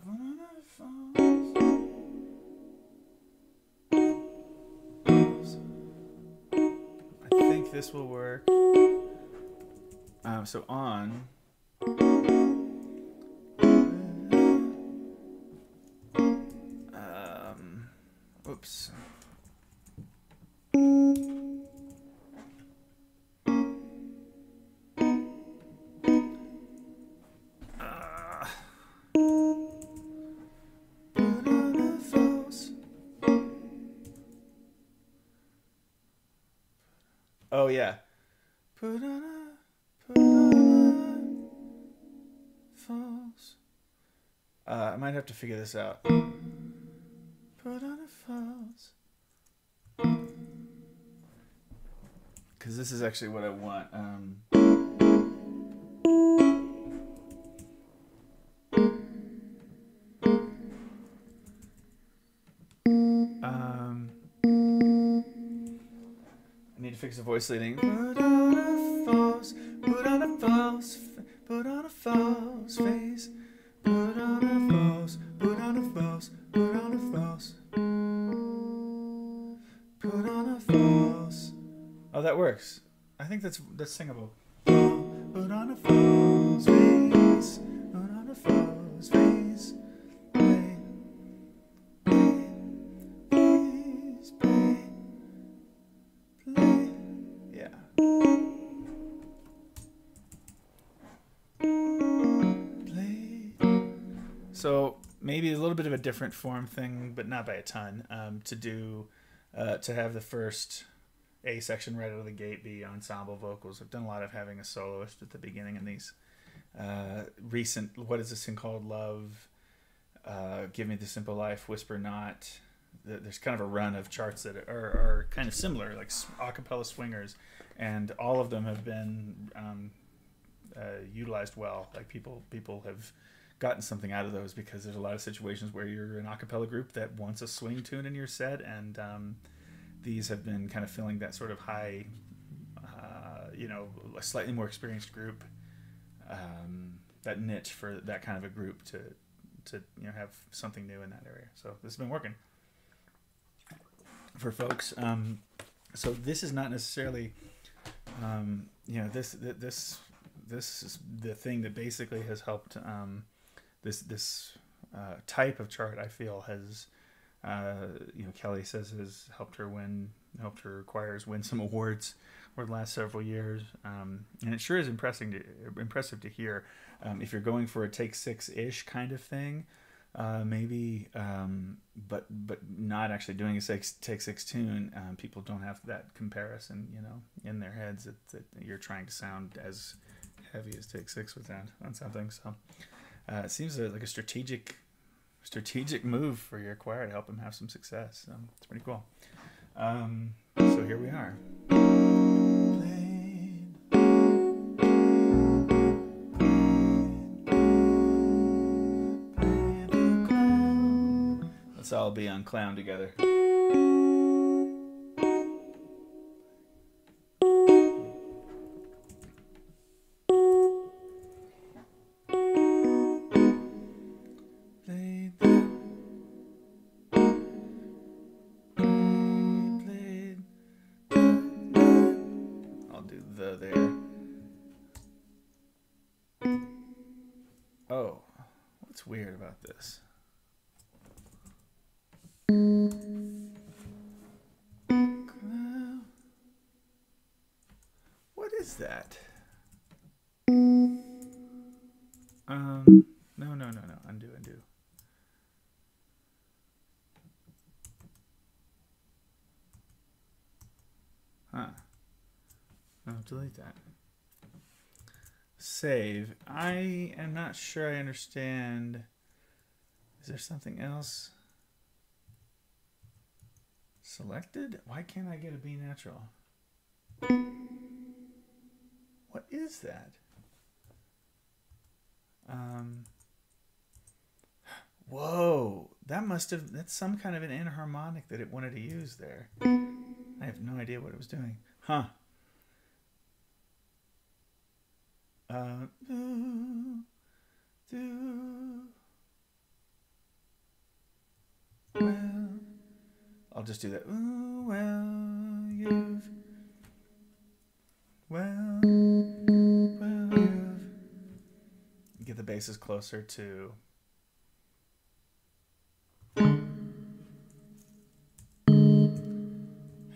think think this will work. So on. Oops. Oh yeah. Put on a false. I might have to figure this out. Put on a false. Because this is actually what I want. I need to fix the voice leading. Put on a false, put on a false, put on a false face. Put on a false, put on a false, put on a false. Put on a false. Oh, that works. I think that's singable. Put on a false face. Put on a false face. Play. Please play. Play. Yeah. Play. So maybe a little bit of a different form thing, but not by a ton. To do, to have the first A section right out of the gate be ensemble vocals. I've done a lot of having a soloist at the beginning in these recent. What is this thing called? Love. Give Me the Simple Life. Whisper Not. There's kind of a run of charts that are kind of similar, like a cappella swingers, and all of them have been utilized well. Like people have gotten something out of those because there's a lot of situations where you're an a cappella group that wants a swing tune in your set, and these have been kind of filling that sort of high, a slightly more experienced group, that niche for that kind of a group to have something new in that area. So this has been working for folks. So this is not necessarily, this is the thing that basically has helped. This type of chart, I feel, has. Kelley says has helped her choirs win some awards over the last several years, and it sure is impressive to hear. If you're going for a take six-ish kind of thing, maybe, but not actually doing a take six tune, people don't have that comparison, in their heads that you're trying to sound as heavy as take six would sound on something. So it seems like a strategic move for your choir to help them have some success. So it's pretty cool. So here we are. Let's all be on clown together. There. Oh, what's weird about this? What is that? No. Undo. Huh. No, delete that. Save. I am not sure I understand. Is there something else? Selected? Why can't I get a B natural? What is that? Whoa. That's some kind of an enharmonic that it wanted to use there. I have no idea what it was doing. Huh. Well, I'll just do that. Ooh, well, you've bass is closer to.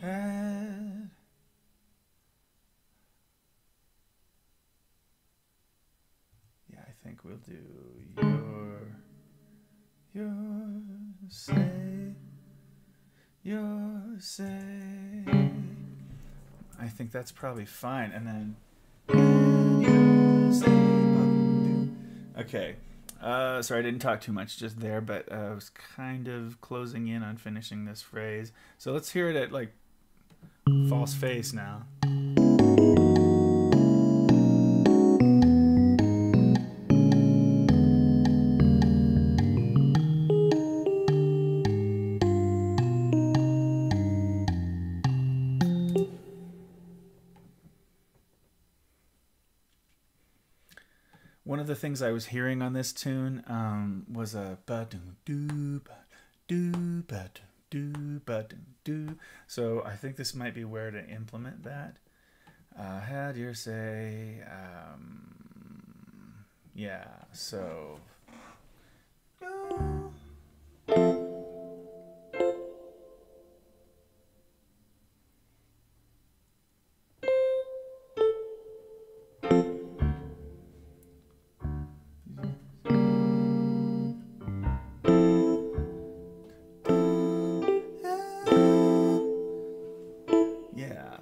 Had. Yeah, I think we'll do your say. I think that's probably fine. And then okay. Sorry, I didn't talk too much just there, but I was kind of closing in on finishing this phrase. So let's hear it at like false face now. One of the things I was hearing on this tune was a ba-doo-doo-ba-doo-ba-doo-ba-doo-doo. So I think this might be where to implement that. How do you say? Yeah, so.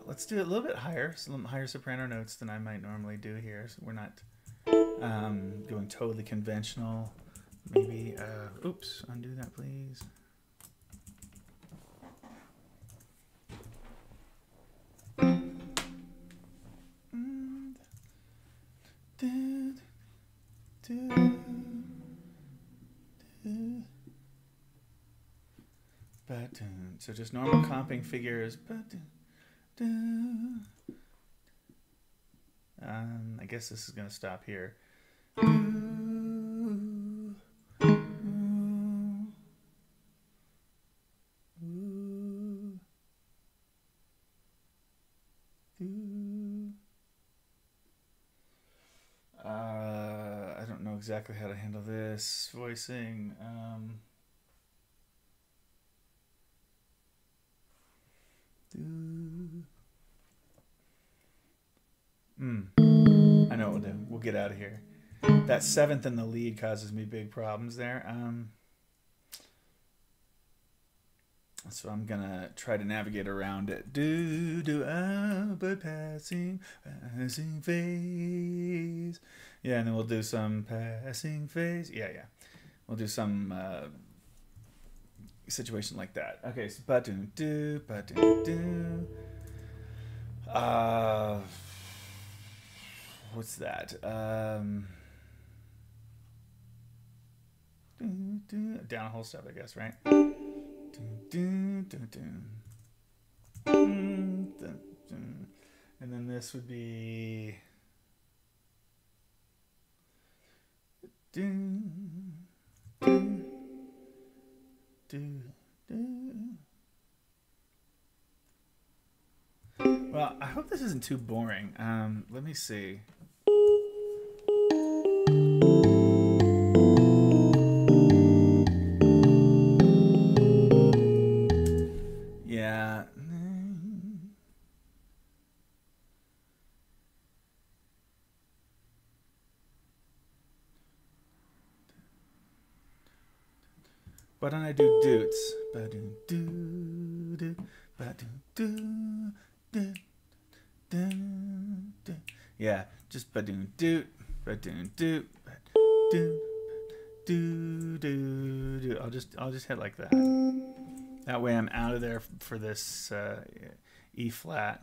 Let's do it a little bit higher, some higher soprano notes than I might normally do here. So we're not going totally conventional. Maybe, oops, undo that, please. So just normal comping figures. I guess this is going to stop here. I don't know exactly how to handle this voicing. I know what we'll do. We'll get out of here. That seventh in the lead causes me big problems there. So I'm gonna try to navigate around it. But passing phase. Yeah, and then we'll do some passing phase. Yeah. We'll do some situation like that. Okay, so ba-do-do. What's that? Down a whole step, I guess, right? And then this would be Well, I hope this isn't too boring. Let me see. Yeah. Why don't I do doots? Ba-do-do-do, ba-do-do-do, do-do-do. Yeah, just ba-do-doot, ba-do-doot, ba-do-do-do. I'll just hit like that. That way I'm out of there for this E flat.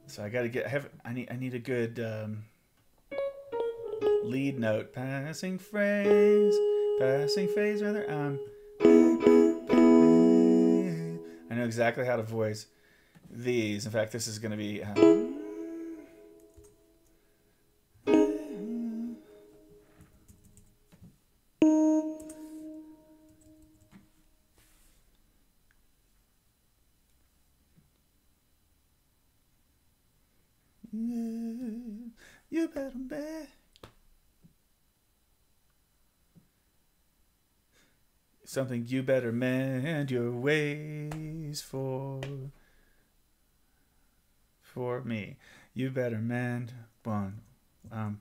So I gotta I need a good lead note. Passing phrase rather. I know exactly how to voice these. In fact, this is going to be You better mend. Something you better mend your ways for me. You better mend one. I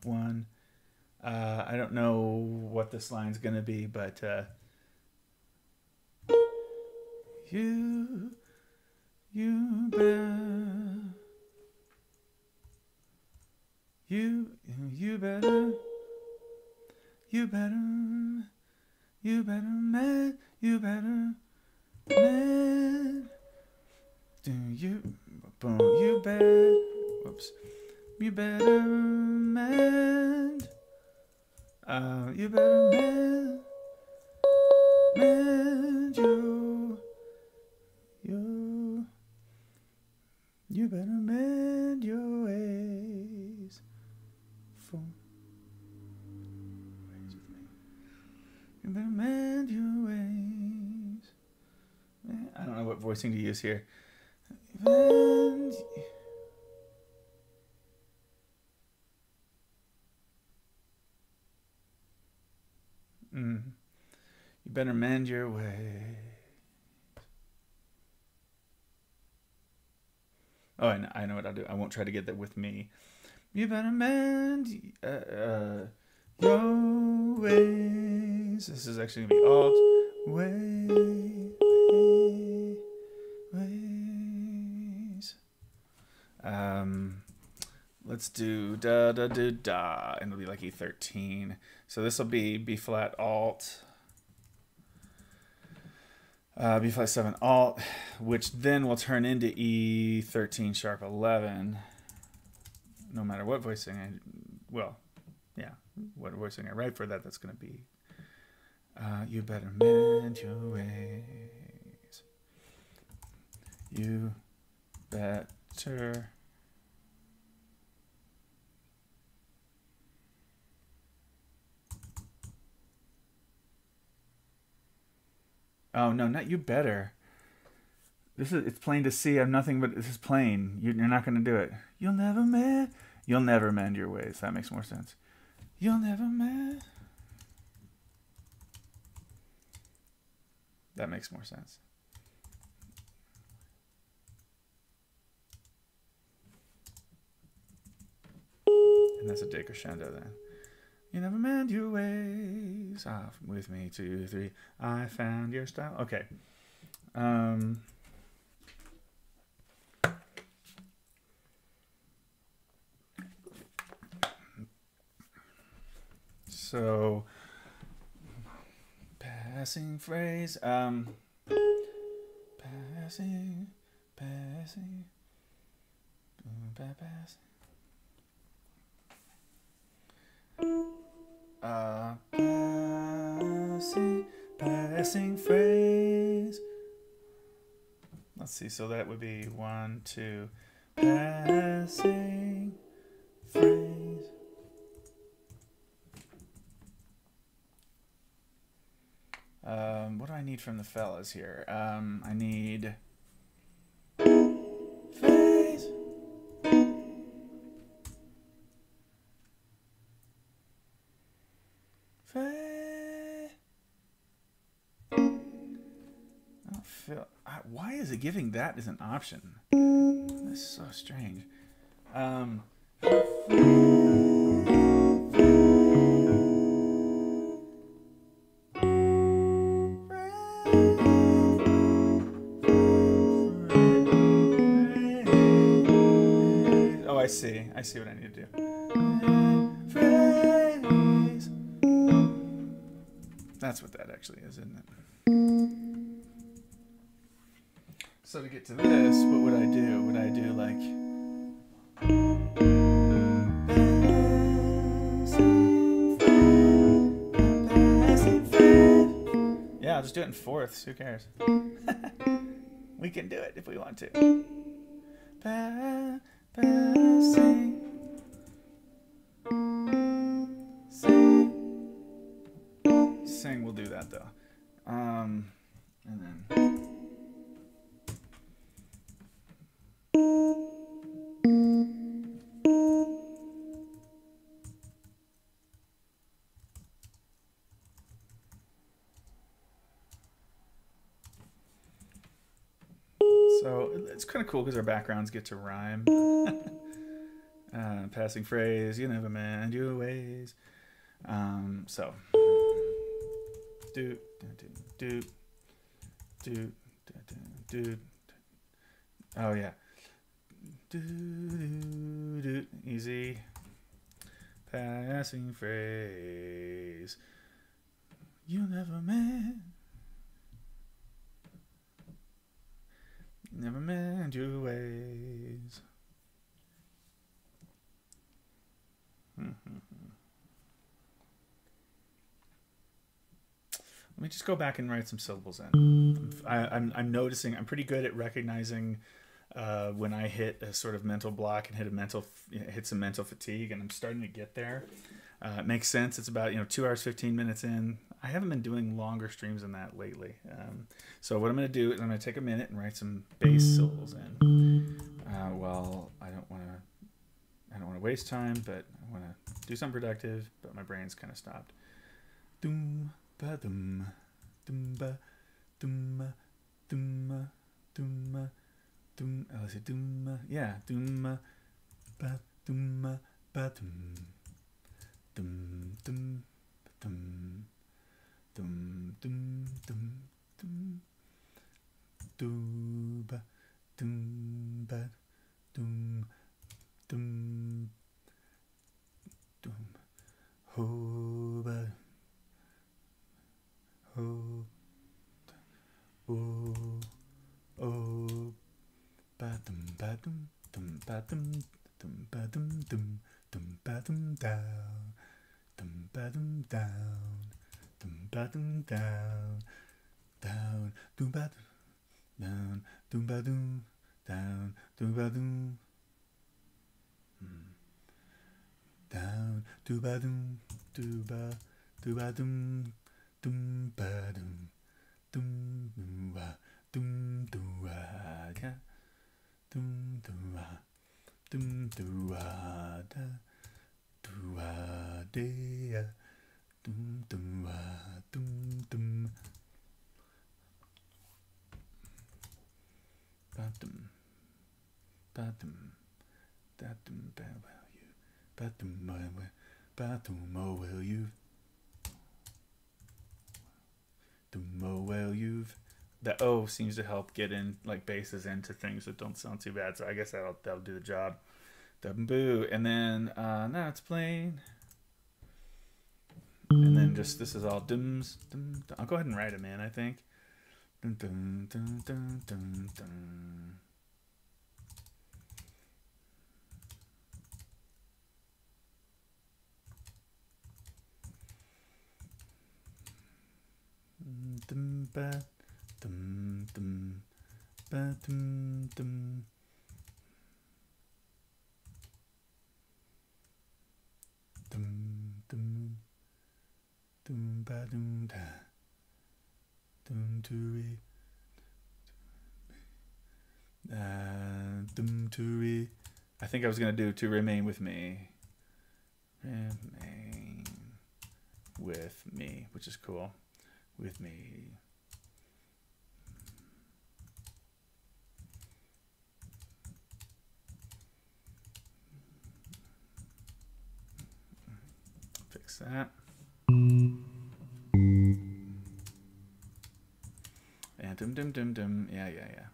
don't know what this line's gonna be, but you better. You better mend, you better mend, do you, boom, you better, whoops, you better mend, you better mend you better mend your ways. You better mend your ways. I don't know what voicing to use here. You better mend your ways. Oh, I know what I'll do. I won't try to get that with me. You better mend your ways. This is actually going to be alt. Ways. Let's do da da da da, and it'll be like E13. So this will be B flat alt, B flat 7 alt, which then will turn into E13 sharp 11. No matter what voicing what voicing I write for that, that's going to be. You better mend your ways. You better. Oh no, not you better. It's plain to see. I'm nothing but this is plain. You're not going to do it. You'll never mend your ways. That makes more sense. You'll never mend. That makes more sense. And that's a decrescendo then. You never mend your ways. Off with me, 2, 3. I found your style. Okay. So, passing phrase. Passing. Passing. Passing phrase. Let's see. So that would be 1, 2. Passing phrase. What do I need from the fellas here? I need phrase. Why is it giving that as an option? That's so strange. Oh, I see. I see what I need to do. Phrase. That's what that actually is, isn't it? So to get to this, what would I do? Would I do like... Yeah, I'll just do it in fourths. Who cares? We can do it if we want to. Passing. Sing, we'll do that though. And then... So it's kind of cool because our backgrounds get to rhyme. Passing phrase, you never mend your ways. So do do do do. Oh yeah. Do do do. Easy. Passing phrase. You never mend. Never mend your ways. Let me just go back and write some syllables in. I'm noticing I'm pretty good at recognizing when I hit a sort of mental block and hit some mental fatigue, and I'm starting to get there. It makes sense. It's about 2 hours 15 minutes in. I haven't been doing longer streams than that lately. So what I'm going to do is I'm going to take a minute and write some bass syllables in. Well, I don't want to waste time, but I want to do something productive. But my brain's kind of stopped. Doom ba doom, doom ba doom, doom doom doom. Let's say doom. Yeah, doom ba doom ba doom, doom doom doom. Dum dum dum dum dum ba dum ba dum dum dum ho ba ho oh ba dum ba dum ba dum ba dum ba dum down ba dum down. Doom down, down, doom ba down, doom ba doom, down, doom ba doom, down, doom ba doom, doom ba doom, doom ba doom, doom ba doom da, doom da, doom da, da. Dum dum dum dum. Badum, badum, badum. Will you? Badum, oh will you? Dum, oh well you've. The O seems to help get in basses into things that don't sound too bad. So I guess that'll do the job. Dum boo, and then now it's plain. And then this is all dums. Dum, dum. I'll go ahead and write them in, I think. Dum, dum, dum, dum, dum, dum. Dum, ba, dum, dum, ba, dum, dum. Dum, dum. Doom ba doom da, doom to re, doom to re. I think I was gonna do to remain with me, which is cool, with me. Fix that. And dum dum dum dum, yeah.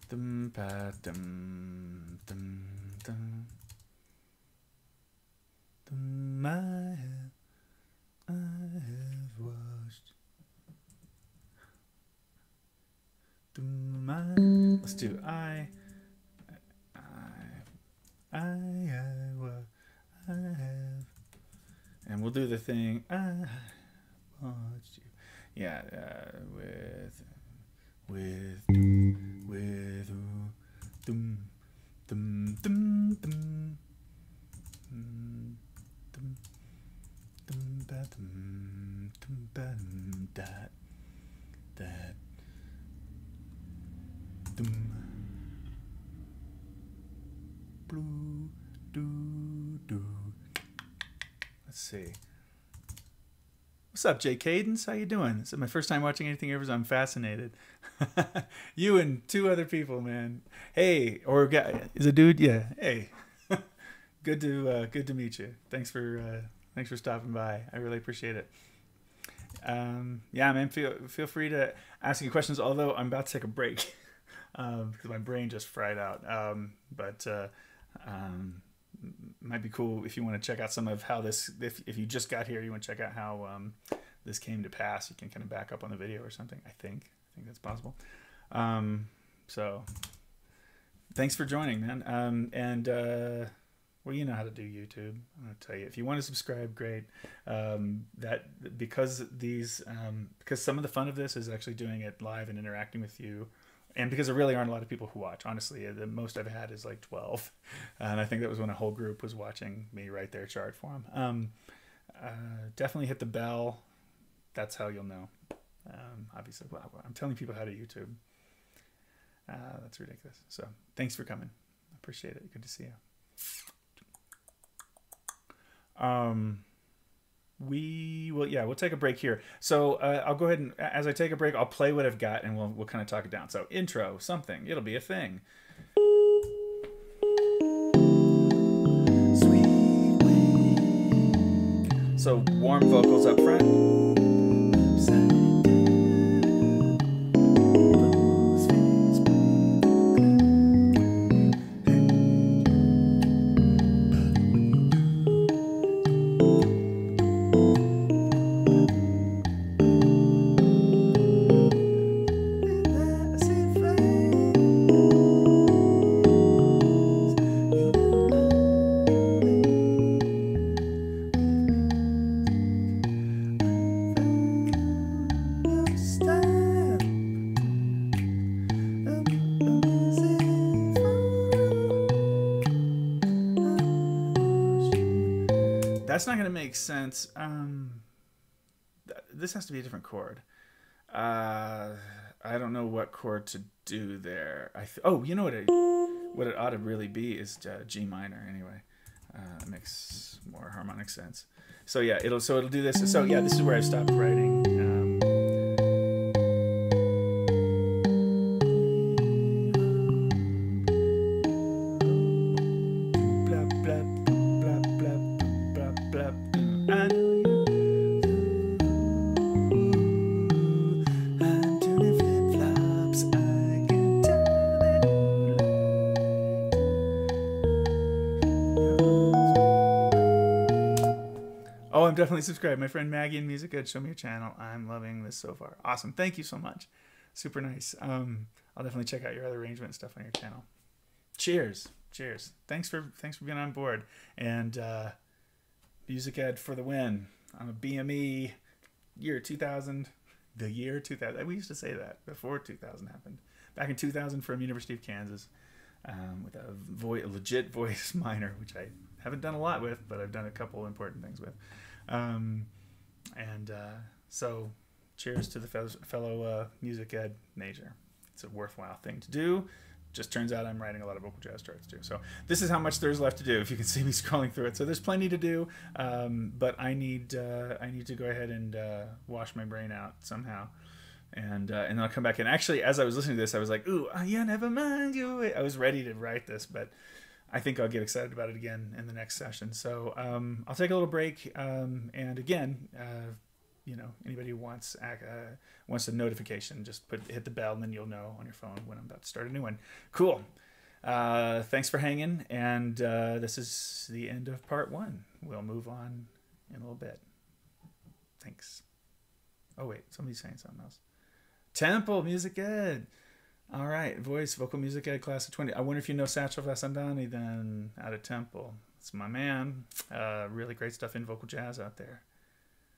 Dum ba dum dum dum. Dum I have washed. Dum let's do I have. And we'll do the thing. I watched you. Yeah, with dum dum dum dum dum ba dum that dum blue do. Let's see. What's up, Jay Cadence? How you doing? This is my first time watching anything ever, so I'm fascinated. You and 2 other people, man. Hey, or guy is a dude? Yeah. Hey, good to meet you. Thanks for stopping by. I really appreciate it. Yeah, man. Feel free to ask any questions. Although I'm about to take a break because my brain just fried out. But might be cool if you want to check out some of how this. If you just got here, you want to check out how this came to pass. You can kind of back up on the video or something. I think that's possible. So thanks for joining, man. Well, you know how to do YouTube. I'm going to tell you. If you want to subscribe, great. Because some of the fun of this is actually doing it live and interacting with you, and because there really aren't a lot of people who watch. Honestly, the most I've had is like 12, and I think that was when a whole group was watching me write their chart for them. Definitely hit the bell. That's how you'll know. Obviously, well, I'm telling people how to YouTube. That's ridiculous. So thanks for coming. I appreciate it. Good to see you. We'll take a break here. So I'll go ahead and as I take a break, I'll play what I've got and we'll kind of talk it down. So intro, something, it'll be a thing. Sweet wing. So warm vocals up front. That's not going to make sense. This has to be a different chord. I don't know what chord to do there. You know what it ought to really be is G minor anyway. It makes more harmonic sense. So yeah, it'll do this. So yeah, this is where I stopped writing. I'm definitely subscribed. My friend Maggie and Music Ed, show me your channel. I'm loving this so far. Awesome. Thank you so much. Super nice. I'll definitely check out your other arrangement stuff on your channel. Cheers. Cheers. Thanks for being on board. And Music Ed for the win. I'm a BME year 2000. The year 2000. We used to say that before 2000 happened. Back in 2000 from University of Kansas with a legit voice minor, which I haven't done a lot with, but I've done a couple important things with. So cheers to the fellow music ed major. It's a worthwhile thing to do. Just turns out I'm writing a lot of vocal jazz charts too. So this is how much there's left to do, if you can see me scrolling through it. So there's plenty to do, but I need to go ahead and wash my brain out somehow. And then I'll come back in. Actually, as I was listening to this, I was like, ooh, yeah, never mind you. I was ready to write this, but I think I'll get excited about it again in the next session. So I'll take a little break. And again, anybody who wants a notification, just hit the bell, and then you'll know on your phone when I'm about to start a new one. Cool. Thanks for hanging. And this is the end of part 1. We'll move on in a little bit. Thanks. Oh, wait. Somebody's saying something else. Temple Music Ed. All right, vocal music ed class of 20. I wonder if you know Satchel Vasandani then out of Temple. It's my man. Really great stuff in vocal jazz out there.